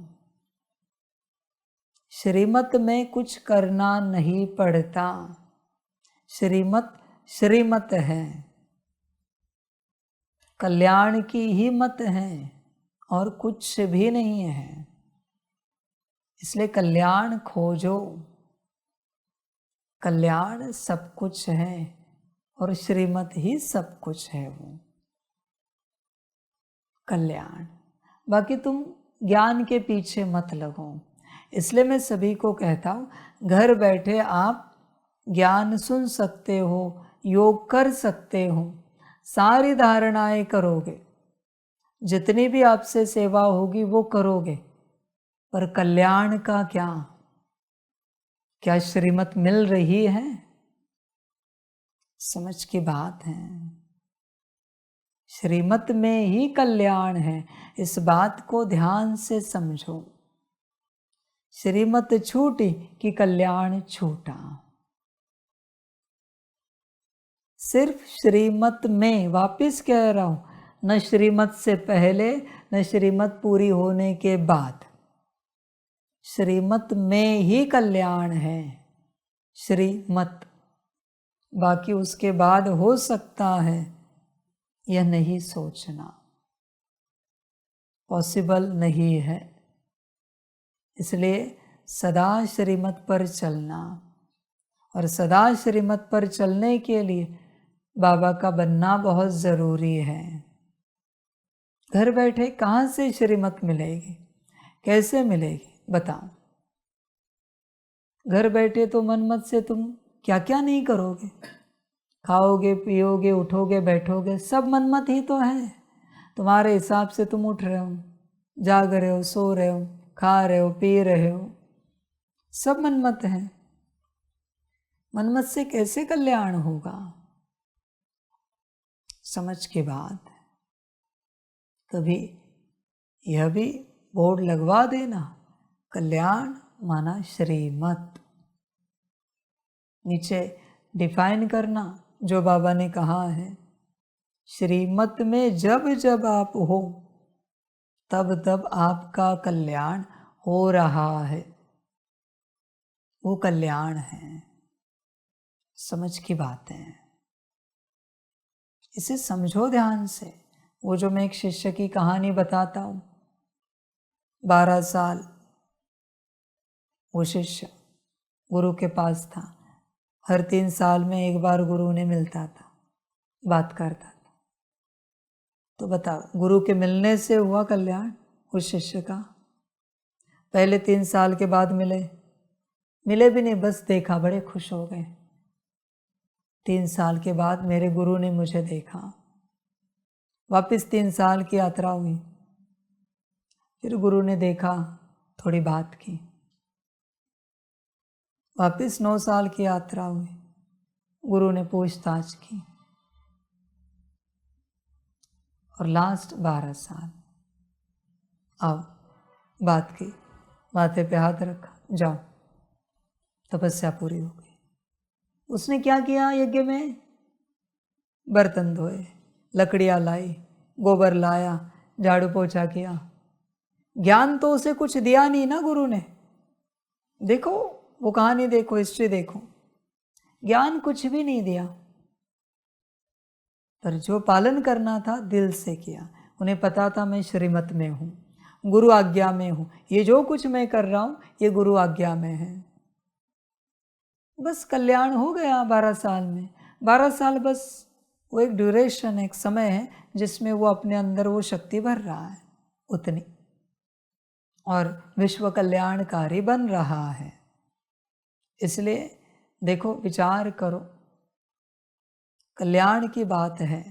श्रीमत में कुछ करना नहीं पड़ता, श्रीमत श्रीमत है। कल्याण की ही मत है और कुछ भी नहीं है। इसलिए कल्याण खोजो। कल्याण सब कुछ है और श्रीमत ही सब कुछ है वो कल्याण। बाकी तुम ज्ञान के पीछे मत लगो। इसलिए मैं सभी को कहता हूँ, घर बैठे आप ज्ञान सुन सकते हो, योग कर सकते हो, सारी धारणाएं करोगे, जितनी भी आपसे सेवा होगी वो करोगे, पर कल्याण का क्या? क्या श्रीमत मिल रही है? समझ की बात है। श्रीमत में ही कल्याण है, इस बात को ध्यान से समझो। श्रीमत छूटी कि कल्याण छूटा। सिर्फ श्रीमत में, वापिस कह रहा हूं, न श्रीमत से पहले न श्रीमत पूरी होने के बाद, श्रीमत में ही कल्याण है। श्रीमत, बाकी उसके बाद हो सकता है, यह नहीं सोचना, पॉसिबल नहीं है। इसलिए सदा श्रीमत पर चलना, और सदा श्रीमत पर चलने के लिए बाबा का बनना बहुत ज़रूरी है। घर बैठे कहाँ से श्रीमत मिलेगी, कैसे मिलेगी बताओ? घर बैठे तो मनमत से तुम क्या क्या नहीं करोगे, खाओगे पियोगे उठोगे बैठोगे, सब मनमत ही तो है। तुम्हारे हिसाब से तुम उठ रहे हो, जाग रहे हो, सो रहे हो, खा रहे हो, पी रहे हो, सब मनमत है। मनमत से कैसे कल्याण होगा? समझ के बाद कभी यह भी बोर्ड लगवा देना, कल्याण माना श्रीमत। नीचे डिफाइन करना जो बाबा ने कहा है, श्रीमत में जब जब आप हो तब तब आपका कल्याण हो रहा है, वो कल्याण है। समझ की बात है, इसे समझो ध्यान से। वो जो मैं एक शिष्य की कहानी बताता हूँ, 12 साल वो शिष्य गुरु के पास था, हर 3 साल में एक बार गुरु ने मिलता था, बात करता था। तो बताओ, गुरु के मिलने से हुआ कल्याण उस शिष्य का? पहले 3 साल के बाद मिले भी नहीं, बस देखा, बड़े खुश हो गए। 3 साल के बाद मेरे गुरु ने मुझे देखा। वापस 3 साल की यात्रा हुई, फिर गुरु ने देखा, थोड़ी बात की। वापस 9 साल की यात्रा हुई, गुरु ने पूछताछ की, और लास्ट 12 साल। अब बात की, माथे पे हाथ रखा, जाओ, तपस्या पूरी हो गई। उसने क्या किया यज्ञ में? बर्तन धोए, लकड़ियाँ लाई, गोबर लाया, झाड़ू पोछा किया। ज्ञान तो उसे कुछ दिया नहीं ना गुरु ने। देखो वो कहानी, देखो हिस्ट्री देखो, ज्ञान कुछ भी नहीं दिया, पर जो पालन करना था दिल से किया। उन्हें पता था मैं श्रीमत में हूँ, गुरु आज्ञा में हूँ, ये जो कुछ मैं कर रहा हूँ ये गुरु आज्ञा में है। बस कल्याण हो गया 12 साल में। 12 साल बस वो एक ड्यूरेशन, एक समय है जिसमें वो अपने अंदर वो शक्ति भर रहा है उतनी, और विश्व कल्याणकारी बन रहा है। इसलिए देखो, विचार करो, कल्याण की बात है।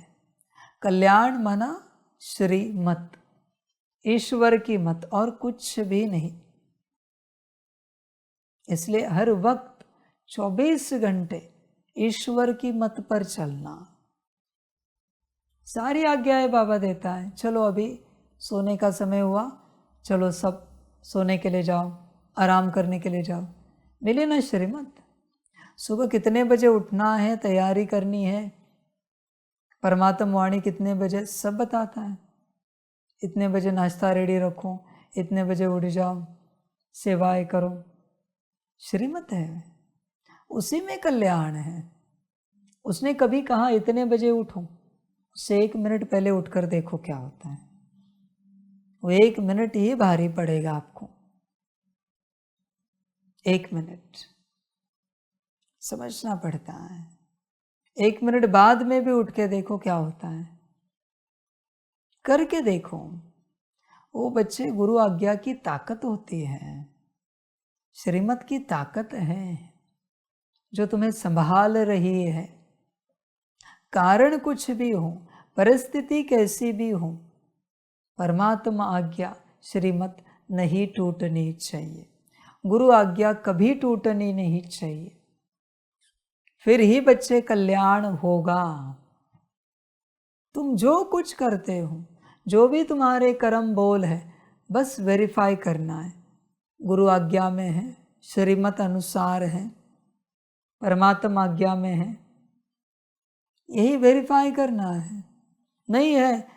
कल्याण माना श्रीमत, ईश्वर की मत, और कुछ भी नहीं। इसलिए हर वक्त 24 घंटे ईश्वर की मत पर चलना। सारी आज्ञाएं बाबा देता है। चलो अभी सोने का समय हुआ, चलो सब सोने के लिए जाओ, आराम करने के लिए जाओ। मिले ना श्रीमत? सुबह कितने बजे उठना है, तैयारी करनी है, परमात्मा वाणी कितने बजे, सब बताता है। इतने बजे नाश्ता रेडी रखो, इतने बजे उठ जाओ, सेवाएं करो, श्रीमत है, उसी में कल्याण है। उसने कभी कहा इतने बजे उठो, उससे 1 मिनट पहले उठकर देखो क्या होता है। वो 1 मिनट ही भारी पड़ेगा आपको। 1 मिनट समझना पड़ता है। 1 मिनट बाद में भी उठ के देखो क्या होता है, करके देखो। वो बच्चे गुरु आज्ञा की ताकत होती है, श्रीमत की ताकत है जो तुम्हें संभाल रही है। कारण कुछ भी हो, परिस्थिति कैसी भी हो, परमात्मा आज्ञा श्रीमत नहीं टूटनी चाहिए। गुरु आज्ञा कभी टूटनी नहीं चाहिए, फिर ही बच्चे कल्याण होगा। तुम जो कुछ करते हो, जो भी तुम्हारे कर्म बोल है, बस वेरीफाई करना है। गुरु आज्ञा में है, श्रीमत अनुसार है, परमात्मा आज्ञा में है, यही वेरीफाई करना है। नहीं है,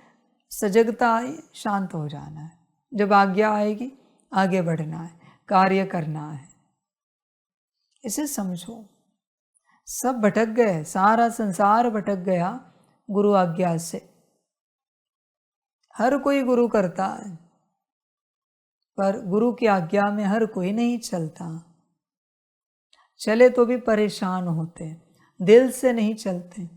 सजगता आई, शांत हो जाना है। जब आज्ञा आएगी आगे बढ़ना है, कार्य करना है। इसे समझो। सब भटक गए, सारा संसार भटक गया गुरु आज्ञा से। हर कोई गुरु करता है, पर गुरु की आज्ञा में हर कोई नहीं चलता। चले तो भी परेशान होते, दिल से नहीं चलते।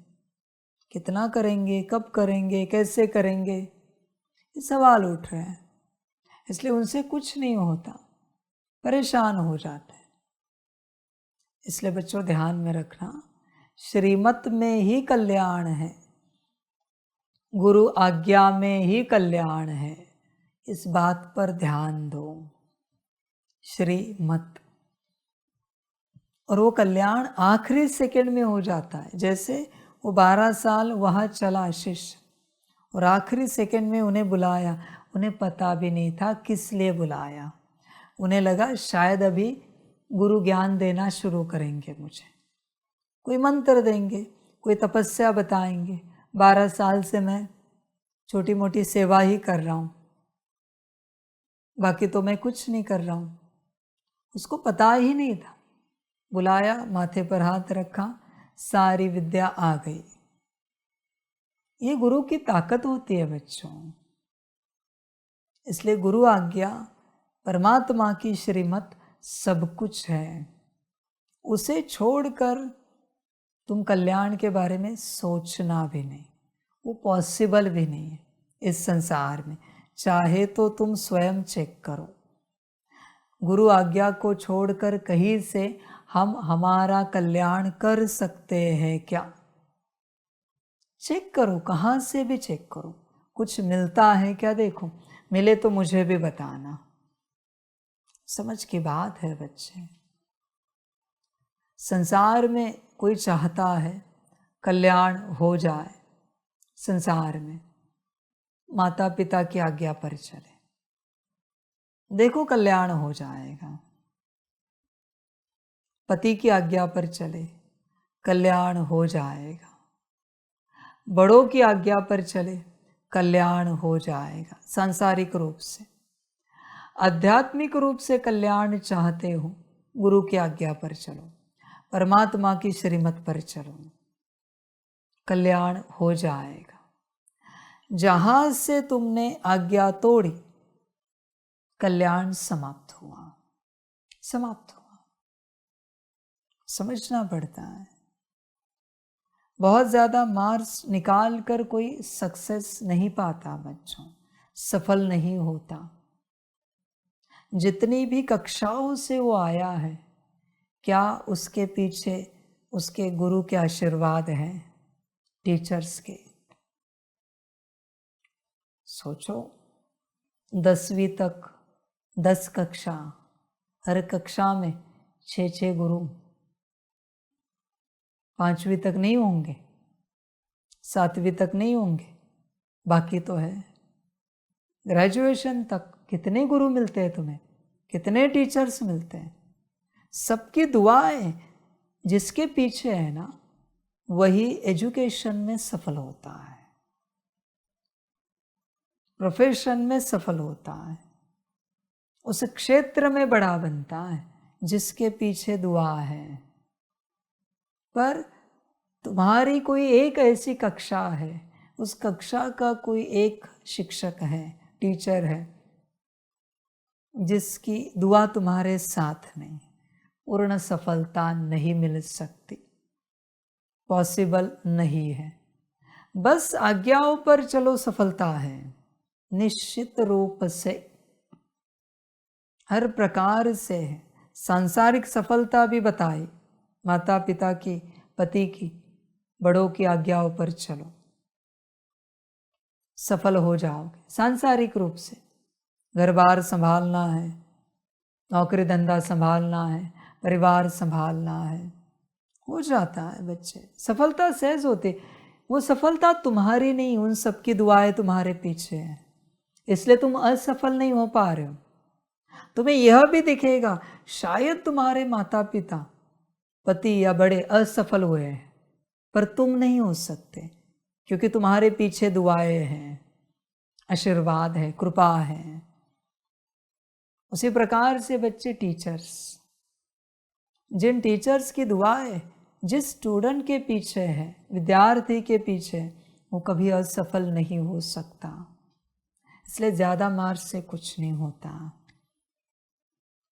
कितना करेंगे, कब करेंगे, कैसे करेंगे, ये सवाल उठ रहे हैं। इसलिए उनसे कुछ नहीं होता, परेशान हो जाते हैं। इसलिए बच्चों ध्यान में रखना, श्रीमत में ही कल्याण है, गुरु आज्ञा में ही कल्याण है। इस बात पर ध्यान दो, श्रीमत। और वो कल्याण आखिरी सेकंड में हो जाता है। जैसे वो 12 साल वहाँ चला शिष्य, और आखिरी सेकंड में उन्हें बुलाया। उन्हें पता भी नहीं था किस लिए बुलाया। उन्हें लगा शायद अभी गुरु ज्ञान देना शुरू करेंगे, मुझे कोई मंत्र देंगे, कोई तपस्या बताएंगे। 12 साल से मैं छोटी मोटी सेवा ही कर रहा हूँ, बाकी तो मैं कुछ नहीं कर रहा हूँ। उसको पता ही नहीं था। बुलाया, माथे पर हाथ रखा, सारी विद्या आ गई। ये गुरु की ताकत होती है बच्चों। इसलिए गुरु आज्ञा, परमात्मा की श्रीमत सब कुछ है। उसे छोड़कर तुम कल्याण के बारे में सोचना भी नहीं, वो पॉसिबल भी नहीं है इस संसार में। चाहे तो तुम स्वयं चेक करो, गुरु आज्ञा को छोड़कर कहीं से हम हमारा कल्याण कर सकते हैं क्या? चेक करो, कहाँ से भी चेक करो, कुछ मिलता है क्या? देखो, मिले तो मुझे भी बताना। समझ की बात है बच्चे। संसार में कोई चाहता है कल्याण हो जाए, संसार में माता पिता की आज्ञा पर चले, देखो कल्याण हो जाएगा। पति की आज्ञा पर चले, कल्याण हो जाएगा। बड़ों की आज्ञा पर चले, कल्याण हो जाएगा सांसारिक रूप से। आध्यात्मिक रूप से कल्याण चाहते हो, गुरु की आज्ञा पर चलो, परमात्मा की श्रीमत पर चलो, कल्याण हो जाएगा। जहां से तुमने आज्ञा तोड़ी, कल्याण समाप्त हुआ, समाप्त हुआ। समझना पड़ता है। बहुत ज़्यादा मार्क्स निकाल कर कोई सक्सेस नहीं पाता बच्चों, सफल नहीं होता। जितनी भी कक्षाओं से वो आया है, क्या उसके पीछे उसके गुरु के आशीर्वाद हैं, टीचर्स के? सोचो, 10वीं तक 10 कक्षा, हर कक्षा में 6 गुरु। 5वीं तक नहीं होंगे, 7वीं तक नहीं होंगे, बाकी तो है ग्रेजुएशन तक। कितने गुरु मिलते हैं तुम्हें, कितने टीचर्स मिलते हैं? सबकी दुआएं जिसके पीछे है ना, वही एजुकेशन में सफल होता है, प्रोफेशन में सफल होता है, उस क्षेत्र में बड़ा बनता है जिसके पीछे दुआ है। पर तुम्हारी कोई एक ऐसी कक्षा है, उस कक्षा का कोई एक शिक्षक है, टीचर है, जिसकी दुआ तुम्हारे साथ नहीं, पूर्ण सफलता नहीं मिल सकती, पॉसिबल नहीं है। बस आज्ञाओं पर चलो, सफलता है निश्चित रूप से, हर प्रकार से है। सांसारिक सफलता भी बताई, माता पिता की, पति की, बड़ों की आज्ञाओं पर चलो, सफल हो जाओगे सांसारिक रूप से। घर बार संभालना है, नौकरी धंधा संभालना है, परिवार संभालना है, हो जाता है बच्चे, सफलता सहज होती। वो सफलता तुम्हारी नहीं, उन सबकी दुआएं तुम्हारे पीछे है, इसलिए तुम असफल नहीं हो पा रहे हो। तुम्हें यह भी दिखेगा शायद तुम्हारे माता पिता, पति या बड़े असफल हुए हैं, पर तुम नहीं हो सकते, क्योंकि तुम्हारे पीछे दुआएं हैं, आशीर्वाद है, कृपा है। उसी प्रकार से बच्चे टीचर्स, जिन टीचर्स की दुआएं जिस स्टूडेंट के पीछे है, विद्यार्थी के पीछे, वो कभी असफल नहीं हो सकता। इसलिए ज़्यादा मार्क्स से कुछ नहीं होता।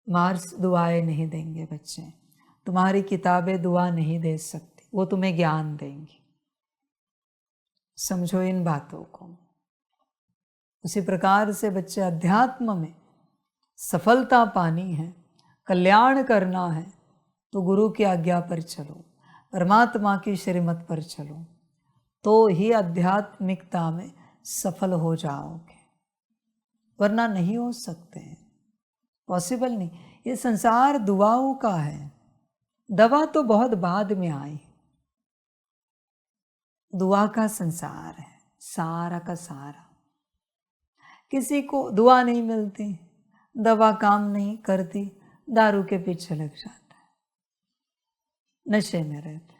मार्क्स दुआएं नहीं देंगे बच्चे, तुम्हारी किताबें दुआ नहीं दे सकती, वो तुम्हें ज्ञान देंगी। समझो इन बातों को। उसी प्रकार से बच्चे अध्यात्म में सफलता पानी है, कल्याण करना है, तो गुरु की आज्ञा पर चलो, परमात्मा की श्रीमत पर चलो, तो ही आध्यात्मिकता में सफल हो जाओगे, वरना नहीं हो सकते, पॉसिबल नहीं। ये संसार दुआओं का है, दवा तो बहुत बाद में आई, दुआ का संसार है सारा का सारा। किसी को दुआ नहीं मिलती, दवा काम नहीं करती, दारू के पीछे लग जाता है, नशे में रहते,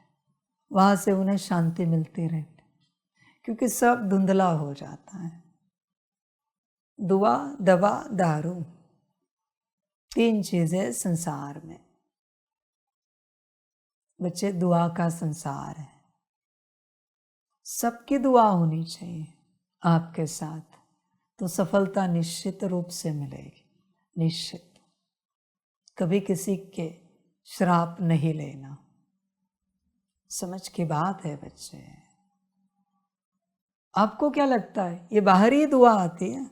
वहां से उन्हें शांति मिलती रहती, क्योंकि सब धुंधला हो जाता है। दुआ, दवा, दारू, तीन चीजें संसार में। बच्चे, दुआ का संसार है, सबकी दुआ होनी चाहिए आपके साथ, तो सफलता निश्चित रूप से मिलेगी, निश्चित। कभी किसी के श्राप नहीं लेना, समझ की बात है बच्चे। आपको क्या लगता है ये बाहरी दुआ आती है?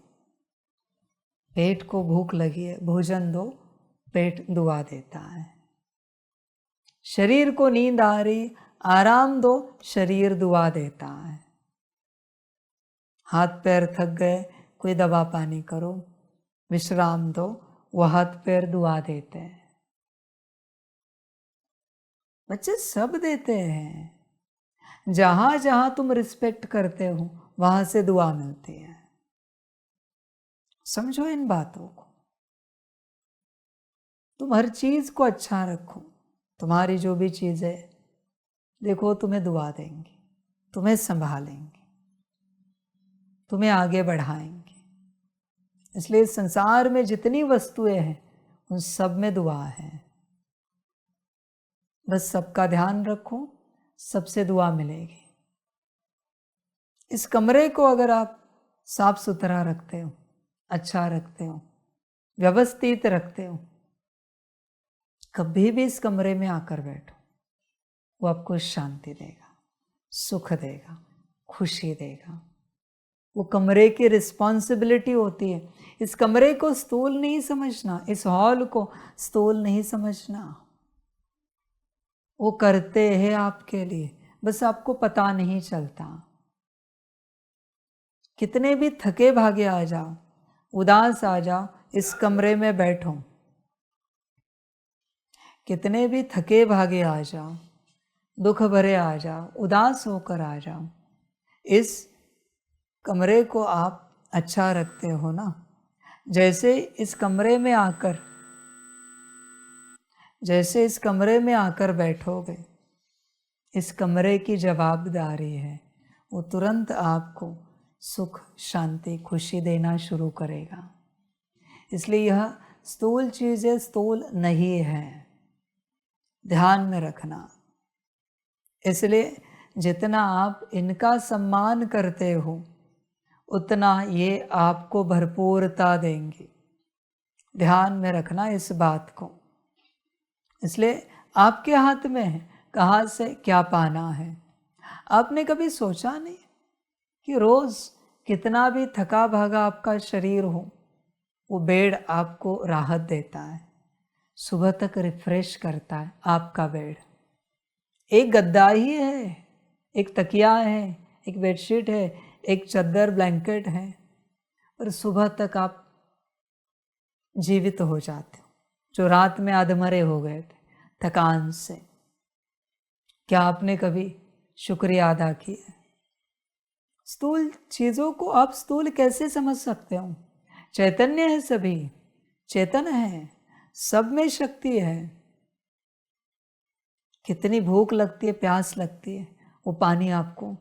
पेट को भूख लगी है, भोजन दो, पेट दुआ देता है। शरीर को नींद आ रही, आराम दो, शरीर दुआ देता है। हाथ पैर थक गए, कोई दवा पानी करो, विश्राम दो, वह हाथ पैर दुआ देते हैं। बच्चे सब देते हैं। जहां जहां तुम रिस्पेक्ट करते हो, वहां से दुआ मिलती है। समझो इन बातों को। तुम हर चीज को अच्छा रखो, तुम्हारी जो भी चीज है, देखो तुम्हें दुआ देंगी, तुम्हें संभालेंगे, तुम्हें आगे बढ़ाएंगे। इसलिए संसार में जितनी वस्तुएं हैं, उन सब में दुआ है। बस सबका ध्यान रखो, सबसे दुआ मिलेगी। इस कमरे को अगर आप साफ सुथरा रखते हो, अच्छा रखते हो, व्यवस्थित रखते हो, कभी भी इस कमरे में आकर बैठो, वो आपको शांति देगा, सुख देगा, खुशी देगा। वो कमरे की रिस्पॉन्सिबिलिटी होती है। इस कमरे को स्थूल नहीं समझना, इस हॉल को स्थूल नहीं समझना। वो करते हैं आपके लिए, बस आपको पता नहीं चलता। कितने भी थके भागे आ जाओ, उदास आ जाओ, इस कमरे में बैठो। कितने भी थके भागे आ जाओ, दुख भरे आ जाओ, उदास होकर आ जाओ, इस कमरे को आप अच्छा रखते हो ना। जैसे इस कमरे में आकर बैठोगे, इस कमरे की जवाबदारी है, वो तुरंत आपको सुख, शांति, खुशी देना शुरू करेगा। इसलिए यह स्थूल चीजें स्थूल नहीं है, ध्यान में रखना। इसलिए जितना आप इनका सम्मान करते हो उतना ये आपको भरपूरता देंगे। ध्यान में रखना इस बात को। इसलिए आपके हाथ में है कहाँ से क्या पाना है। आपने कभी सोचा नहीं कि रोज़ कितना भी थका भागा आपका शरीर हो, वो बेड आपको राहत देता है, सुबह तक रिफ्रेश करता है। आपका बेड एक गद्दा ही है, एक तकिया है, एक बेडशीट है, एक चादर ब्लैंकेट है, और सुबह तक आप जीवित हो जाते हो। जो रात में अधमरे हो गए थे थकान से, क्या आपने कभी शुक्रिया अदा किया? स्थूल चीज़ों को आप स्थूल कैसे समझ सकते हो? चैतन्य है, सभी चेतन है, सब में शक्ति है। कितनी भूख लगती है, प्यास लगती है, वो पानी आपको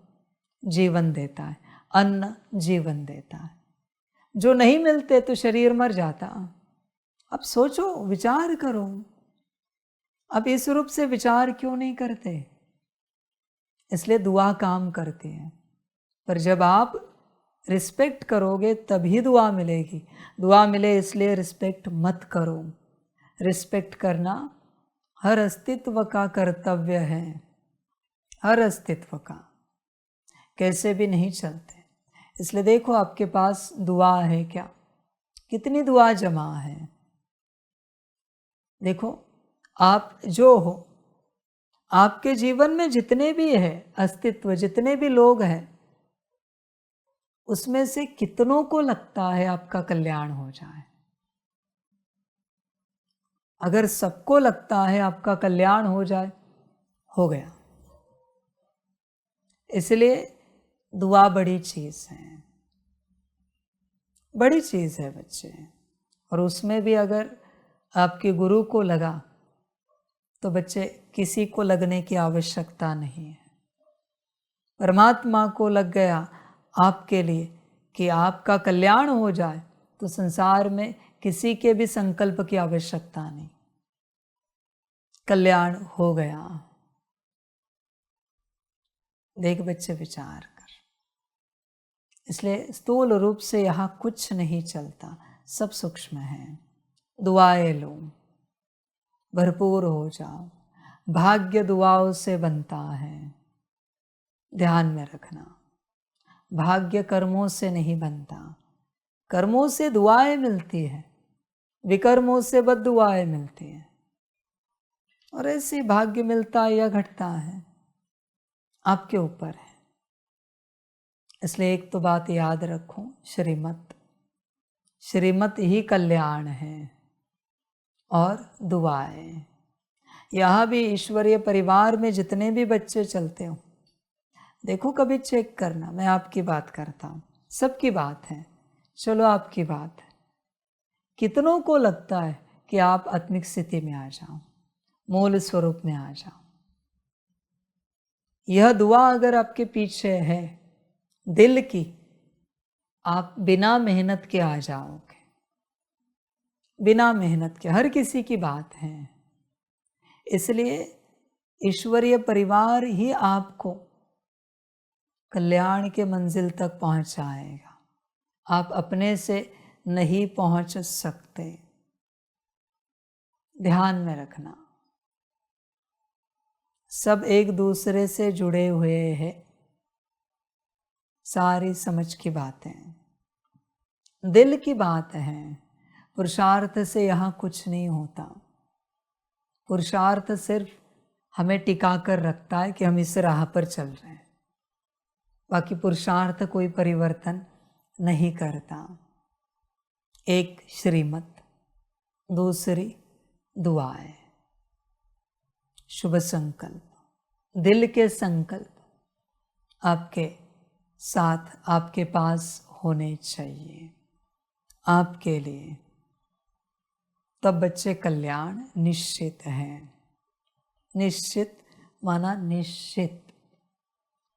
जीवन देता है, अन्न जीवन देता है। जो नहीं मिलते तो शरीर मर जाता। अब सोचो, विचार करो। अब इस रूप से विचार क्यों नहीं करते? इसलिए दुआ काम करती है। पर जब आप रिस्पेक्ट करोगे तभी दुआ मिलेगी। दुआ मिले इसलिए रिस्पेक्ट मत करो। रिस्पेक्ट करना हर अस्तित्व का कर्तव्य है, हर अस्तित्व का। कैसे भी नहीं चलते। इसलिए देखो आपके पास दुआ है क्या, कितनी दुआ जमा है। देखो आप जो हो, आपके जीवन में जितने भी है अस्तित्व, जितने भी लोग हैं, उसमें से कितनों को लगता है आपका कल्याण हो जाए? अगर सबको लगता है आपका कल्याण हो जाए, हो गया। इसलिए दुआ बड़ी चीज़ है, बड़ी चीज़ है बच्चे। और उसमें भी अगर आपके गुरु को लगा तो बच्चे किसी को लगने की आवश्यकता नहीं है। परमात्मा को लग गया आपके लिए कि आपका कल्याण हो जाए, तो संसार में किसी के भी संकल्प की आवश्यकता नहीं, कल्याण हो गया। देख बच्चे, विचार कर। इसलिए स्थूल रूप से यहाँ कुछ नहीं चलता, सब सूक्ष्म है। दुआएं लो, भरपूर हो जाओ। भाग्य दुआओं से बनता है, ध्यान में रखना। भाग्य कर्मों से नहीं बनता, कर्मों से दुआएं मिलती है, विकर्मों से बद्दुआएं मिलती है। और ऐसे भाग्य मिलता या घटता है, आपके ऊपर है। इसलिए एक तो बात याद रखो, श्रीमत, श्रीमत ही कल्याण है और दुआएं। यहाँ भी ईश्वरीय परिवार में जितने भी बच्चे चलते हो, देखो कभी चेक करना, मैं आपकी बात करता हूँ, सबकी बात है, चलो आपकी बात है। कितनों को लगता है कि आप आत्मिक स्थिति में आ जाओ, मूल स्वरूप में आ जाओ? यह दुआ अगर आपके पीछे है दिल की, आप बिना मेहनत के आ जाओगे, बिना मेहनत के। हर किसी की बात है। इसलिए ईश्वरीय परिवार ही आपको कल्याण के मंजिल तक पहुंचाएगा। आप अपने से नहीं पहुंच सकते, ध्यान में रखना। सब एक दूसरे से जुड़े हुए हैं, सारी समझ की बातें, दिल की बात है। पुरुषार्थ से यहाँ कुछ नहीं होता। पुरुषार्थ सिर्फ हमें टिका कर रखता है कि हम इस राह पर चल रहे हैं, बाकी पुरुषार्थ कोई परिवर्तन नहीं करता। एक श्रीमत, दूसरी दुआएं, शुभ संकल्प, दिल के संकल्प आपके साथ, आपके पास होने चाहिए आपके लिए। तब बच्चे कल्याण निश्चित है। निश्चित माना निश्चित,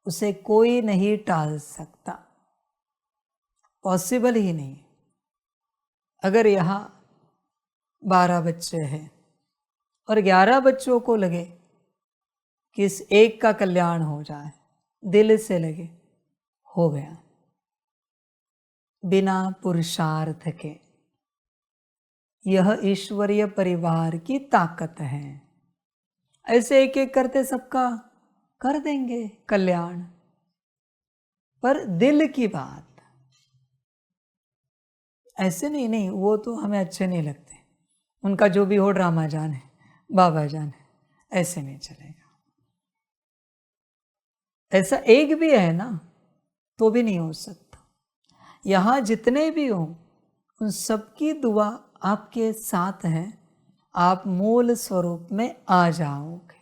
उसे कोई नहीं टाल सकता, पॉसिबल ही नहीं। अगर यहाँ 12 बच्चे हैं और 11 बच्चों को लगे कि इस एक का कल्याण हो जाए, दिल से लगे, हो गया, बिना पुरुषार्थ के। यह ईश्वरीय परिवार की ताकत है। ऐसे एक एक करते सबका कर देंगे कल्याण, पर दिल की बात ऐसे नहीं, नहीं वो तो हमें अच्छे नहीं लगते, उनका जो भी हो ड्रामा जाने, बाबा जाने, ऐसे नहीं चलेगा। ऐसा एक भी है ना तो भी नहीं हो सकता। यहाँ जितने भी हो उन सबकी दुआ आपके साथ है, आप मूल स्वरूप में आ जाओगे,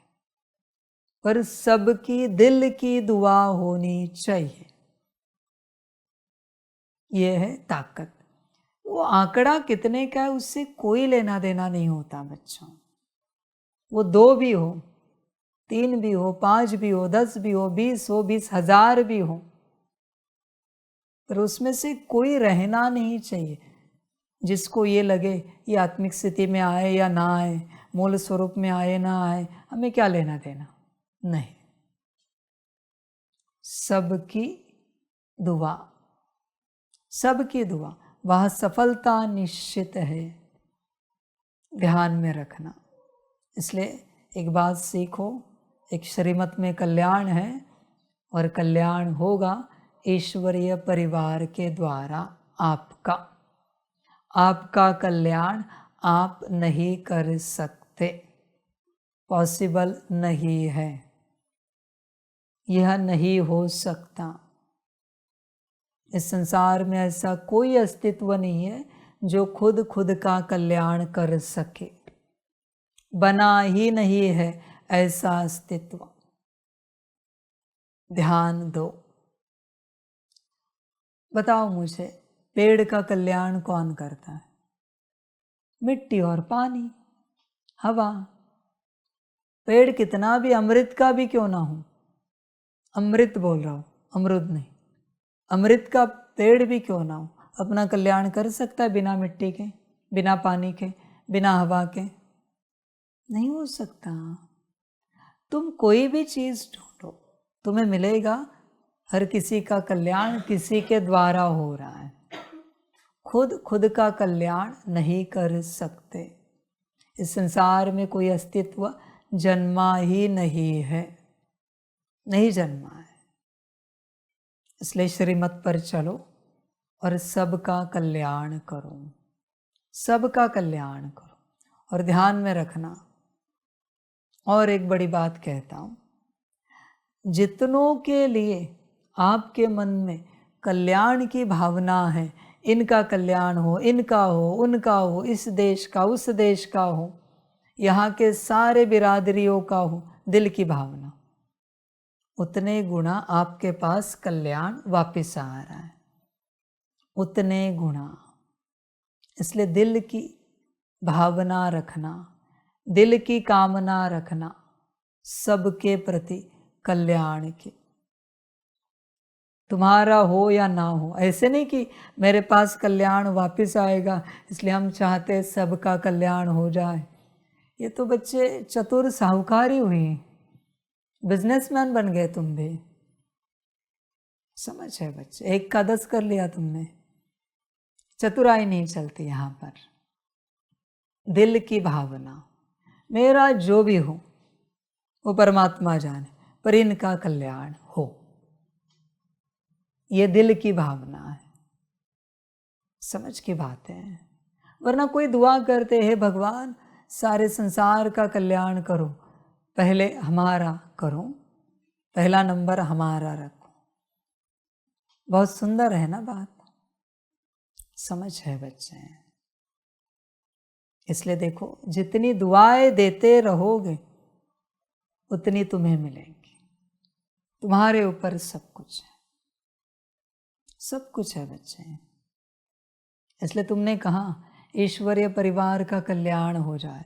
पर सबकी दिल की दुआ होनी चाहिए। ये है ताकत। वो आंकड़ा कितने का है उससे कोई लेना देना नहीं होता बच्चों। वो 2 भी हो, 3 भी हो, 5 भी हो, 10 भी हो, 20 हो, 20,000 भी हो, पर उसमें से कोई रहना नहीं चाहिए जिसको ये लगे ये आत्मिक स्थिति में आए या ना आए, मूल स्वरूप में आए ना आए, हमें क्या लेना देना। नहीं, सबकी दुआ, सबकी दुआ, वह सफलता निश्चित है, ध्यान में रखना। इसलिए एक बात सीखो, एक श्रीमत में कल्याण है और कल्याण होगा ईश्वरीय परिवार के द्वारा आपका। आपका कल्याण आप नहीं कर सकते, पॉसिबल नहीं है, यह नहीं हो सकता। इस संसार में ऐसा कोई अस्तित्व नहीं है जो खुद खुद का कल्याण कर सके, बना ही नहीं है ऐसा अस्तित्व। ध्यान दो। बताओ मुझे, पेड़ का कल्याण कौन करता है? मिट्टी और पानी, हवा। पेड़ कितना भी अमृत का भी क्यों ना हो, अमृत बोल रहा हूँ, अमृत नहीं, अमृत का पेड़ भी क्यों ना हो, अपना कल्याण कर सकता है बिना मिट्टी के, बिना पानी के, बिना हवा के? नहीं हो सकता। तुम कोई भी चीज ढूंढो, तुम्हें मिलेगा हर किसी का कल्याण किसी के द्वारा हो रहा है। खुद खुद का कल्याण नहीं कर सकते। इस संसार में कोई अस्तित्व जन्मा ही नहीं है, नहीं जन्मा है। इसलिए श्रीमत पर चलो और सबका कल्याण करो, सबका कल्याण करो। और ध्यान में रखना, और एक बड़ी बात कहता हूँ, जितनों के लिए आपके मन में कल्याण की भावना है, इनका कल्याण हो, इनका हो, उनका हो, इस देश का, उस देश का हो, यहाँ के सारे बिरादरियों का हो, दिल की भावना, उतने गुना आपके पास कल्याण वापस आ रहा है, उतने गुना। इसलिए दिल की भावना रखना, दिल की कामना रखना सबके प्रति कल्याण की। तुम्हारा हो या ना हो, ऐसे नहीं कि मेरे पास कल्याण वापस आएगा इसलिए हम चाहते सबका कल्याण हो जाए। ये तो बच्चे चतुर साहूकारी हुई, बिजनेसमैन बन गए तुम भी। समझ है बच्चे, 1 का 10 कर लिया तुमने। चतुराई नहीं चलती यहाँ पर। दिल की भावना, मेरा जो भी हो वो परमात्मा जाने, पर इनका कल्याण हो, ये दिल की भावना है। समझ की बात है। वरना कोई दुआ करते हैं भगवान सारे संसार का कल्याण करो, पहले हमारा करो, पहला नंबर हमारा रखो। बहुत सुंदर है ना बात, समझ है बच्चे। इसलिए देखो, जितनी दुआएं देते रहोगे उतनी तुम्हें मिलेंगी। तुम्हारे ऊपर सब कुछ है, सब कुछ है बच्चे। इसलिए तुमने कहा ईश्वरीय परिवार का कल्याण हो जाए,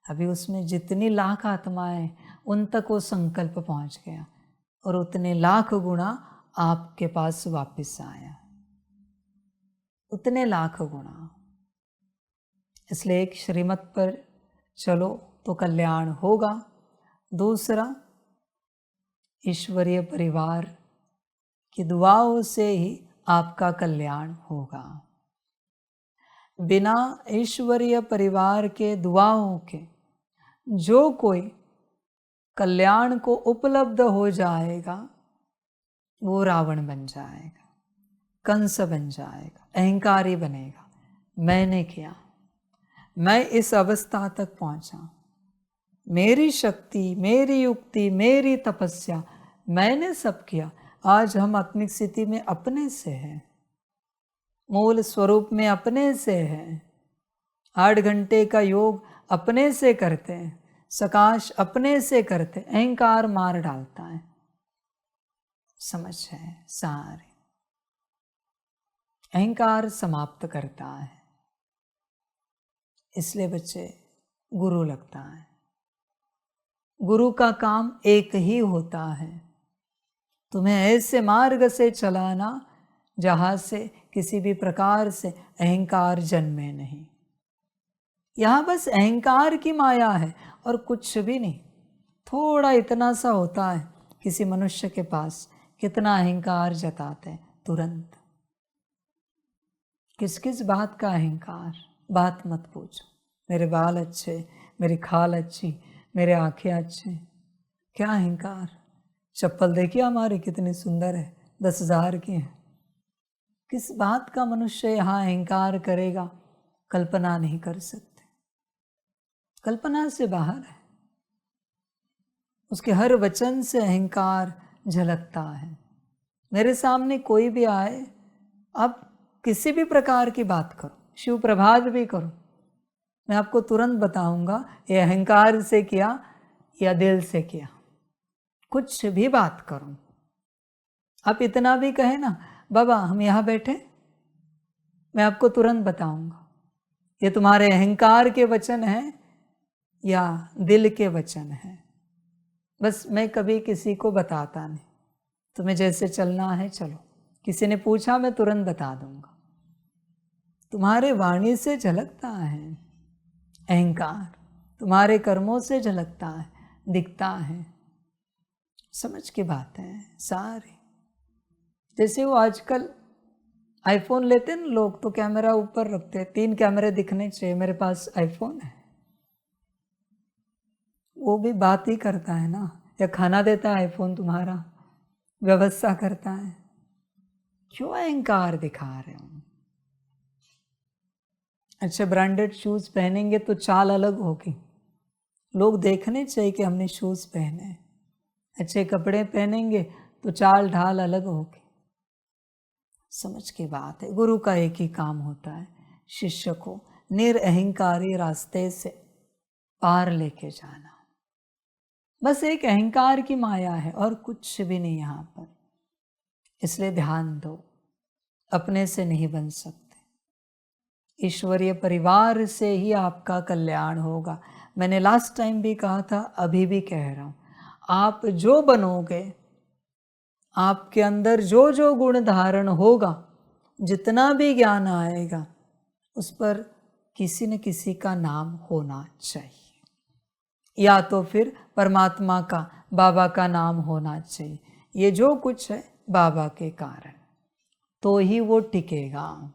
अभी उसमें जितनी लाख आत्माएं, उन तक वो संकल्प पहुंच गया और उतने लाख गुना आपके पास वापस आया, उतने लाख गुना। इसलिए एक श्रीमत पर चलो तो कल्याण होगा। दूसरा, ईश्वरीय परिवार की दुआओं से ही आपका कल्याण होगा। बिना ईश्वरीय परिवार के दुआओं के जो कोई कल्याण को उपलब्ध हो जाएगा वो रावण बन जाएगा, कंस बन जाएगा, अहंकारी बनेगा। मैंने किया, मैं इस अवस्था तक पहुंचा, मेरी शक्ति, मेरी युक्ति, मेरी तपस्या, मैंने सब किया। आज हम आत्मिक स्थिति में अपने से हैं, मूल स्वरूप में अपने से हैं। 8 घंटे का योग अपने से करते हैं, सकाश अपने से करते, अहंकार मार डालता है। समझ है सारे, अहंकार समाप्त करता है। इसलिए बच्चे गुरु लगता है। गुरु का काम एक ही होता है, तुम्हें ऐसे मार्ग से चलाना जहाँ से किसी भी प्रकार से अहंकार जन्मे नहीं। यहाँ बस अहंकार की माया है और कुछ भी नहीं। थोड़ा इतना सा होता है किसी मनुष्य के पास, कितना अहंकार जताते हैं तुरंत। किस किस बात का अहंकार, बात मत पूछो। मेरे बाल अच्छे, मेरी खाल अच्छी, मेरे आँखें अच्छे, क्या अहंकार। चप्पल देखिए हमारी कितनी सुंदर है, 10,000 की है। किस बात का मनुष्य यहाँ अहंकार करेगा, कल्पना नहीं कर सकते, कल्पना से बाहर है। उसके हर वचन से अहंकार झलकता है। मेरे सामने कोई भी आए, आप किसी भी प्रकार की बात करो, शिव प्रभात भी करो, मैं आपको तुरंत बताऊंगा ये अहंकार से किया या दिल से किया। कुछ भी बात करो, आप इतना भी कहे ना, बाबा हम यहाँ बैठे, मैं आपको तुरंत बताऊंगा ये तुम्हारे अहंकार के वचन हैं या दिल के वचन हैं। बस मैं कभी किसी को बताता नहीं, तुम्हें जैसे चलना है चलो। किसी ने पूछा मैं तुरंत बता दूंगा। तुम्हारे वाणी से झलकता है अहंकार, तुम्हारे कर्मों से झलकता है, दिखता है। समझ की बात है सारी। जैसे वो आजकल आईफोन लेते हैं ना लोग, तो कैमरा ऊपर रखते हैं, 3 कैमरे दिखने चाहिए। मेरे पास आईफोन है, वो भी बात ही करता है ना, या खाना देता है आईफोन, तुम्हारा व्यवस्था करता है। क्यों अहंकार दिखा रहे हो? अच्छे ब्रांडेड शूज पहनेंगे तो चाल अलग होगी, लोग देखने चाहिए कि हमने शूज पहने। अच्छे कपड़े पहनेंगे तो चाल ढाल अलग होगी। समझ की बात है। गुरु का एक ही काम होता है, शिष्य को निरअहंकारी रास्ते से पार लेके जाना। बस एक अहंकार की माया है और कुछ भी नहीं यहाँ पर। इसलिए ध्यान दो, अपने से नहीं बन सकते, ईश्वरीय परिवार से ही आपका कल्याण होगा। मैंने लास्ट टाइम भी कहा था, अभी भी कह रहा हूँ, आप जो बनोगे, आपके अंदर जो जो गुण धारण होगा, जितना भी ज्ञान आएगा, उस पर किसी न किसी का नाम होना चाहिए। या तो फिर परमात्मा का, बाबा का नाम होना चाहिए। ये जो कुछ है बाबा के कारण, तो ही वो टिकेगा।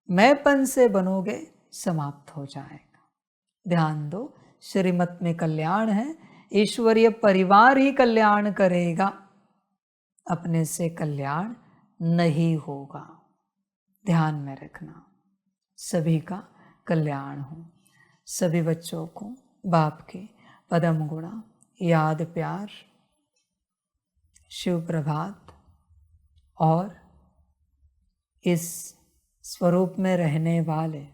मैंपन से बनोगे समाप्त हो जाएगा। ध्यान दो, श्रीमत में कल्याण है, ईश्वरीय परिवार ही कल्याण करेगा, अपने से कल्याण नहीं होगा। ध्यान में रखना। सभी का कल्याण हो। सभी बच्चों को बाप के पदम गुणा याद प्यार, शिव प्रभात और इस स्वरूप में रहने वाले,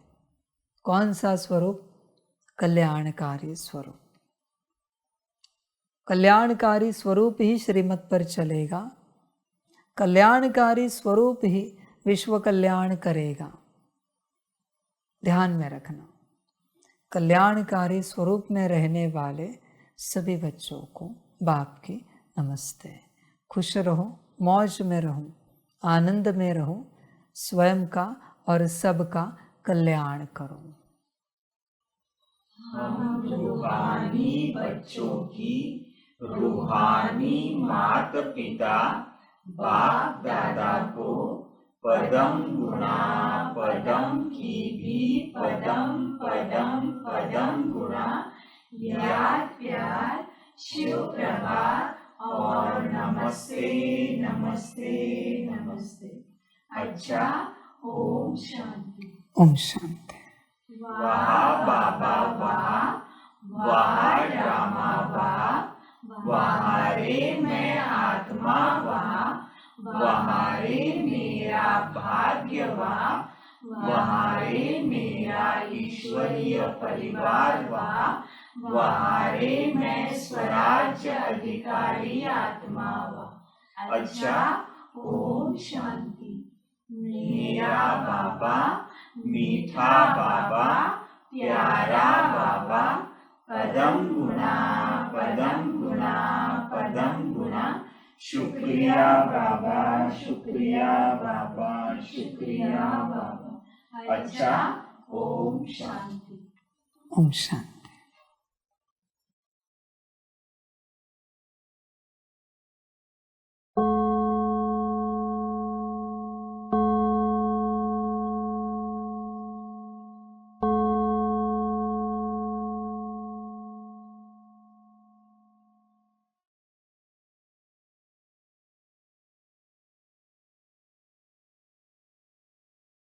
कौन सा स्वरूप? कल्याणकारी स्वरूप। कल्याणकारी स्वरूप ही श्रीमत पर चलेगा, कल्याणकारी स्वरूप ही विश्व कल्याण करेगा। ध्यान में रखना। कल्याणकारी स्वरूप में रहने वाले सभी बच्चों को बाप की नमस्ते। खुश रहो, मौज में रहो, आनंद में रहो, स्वयं का और सबका कल्याण करो। हम रूहानी बच्चों की रूहानी माता पिता बाप दादा को पदम गुणा पदम की भी पदम पदम पदम गुणा याद प्यार शिव प्रभात और नमस्ते नमस्ते नमस्ते। अच्छा, ओम शांति। ओम शांति। वाह बाबा वाह, वाह रामा वाह, वाह रे मैं आत्मा वाह, वाह रे मेरा भाग्य वाह, वाह रे मेरा ईश्वरीय परिवार वाह, वाह रे मैं स्वराज्य अधिकारी आत्मा वाह। अच्छा, ओम शांति। मेरा बाबा मीठा बाबा प्यारा बाबा पदम गुणा पदम गुणा पदम गुणा। शुक्रिया बाबा शुक्रिया बाबा शुक्रिया बाबा। अच्छा, ओम शांति। ओम शांति।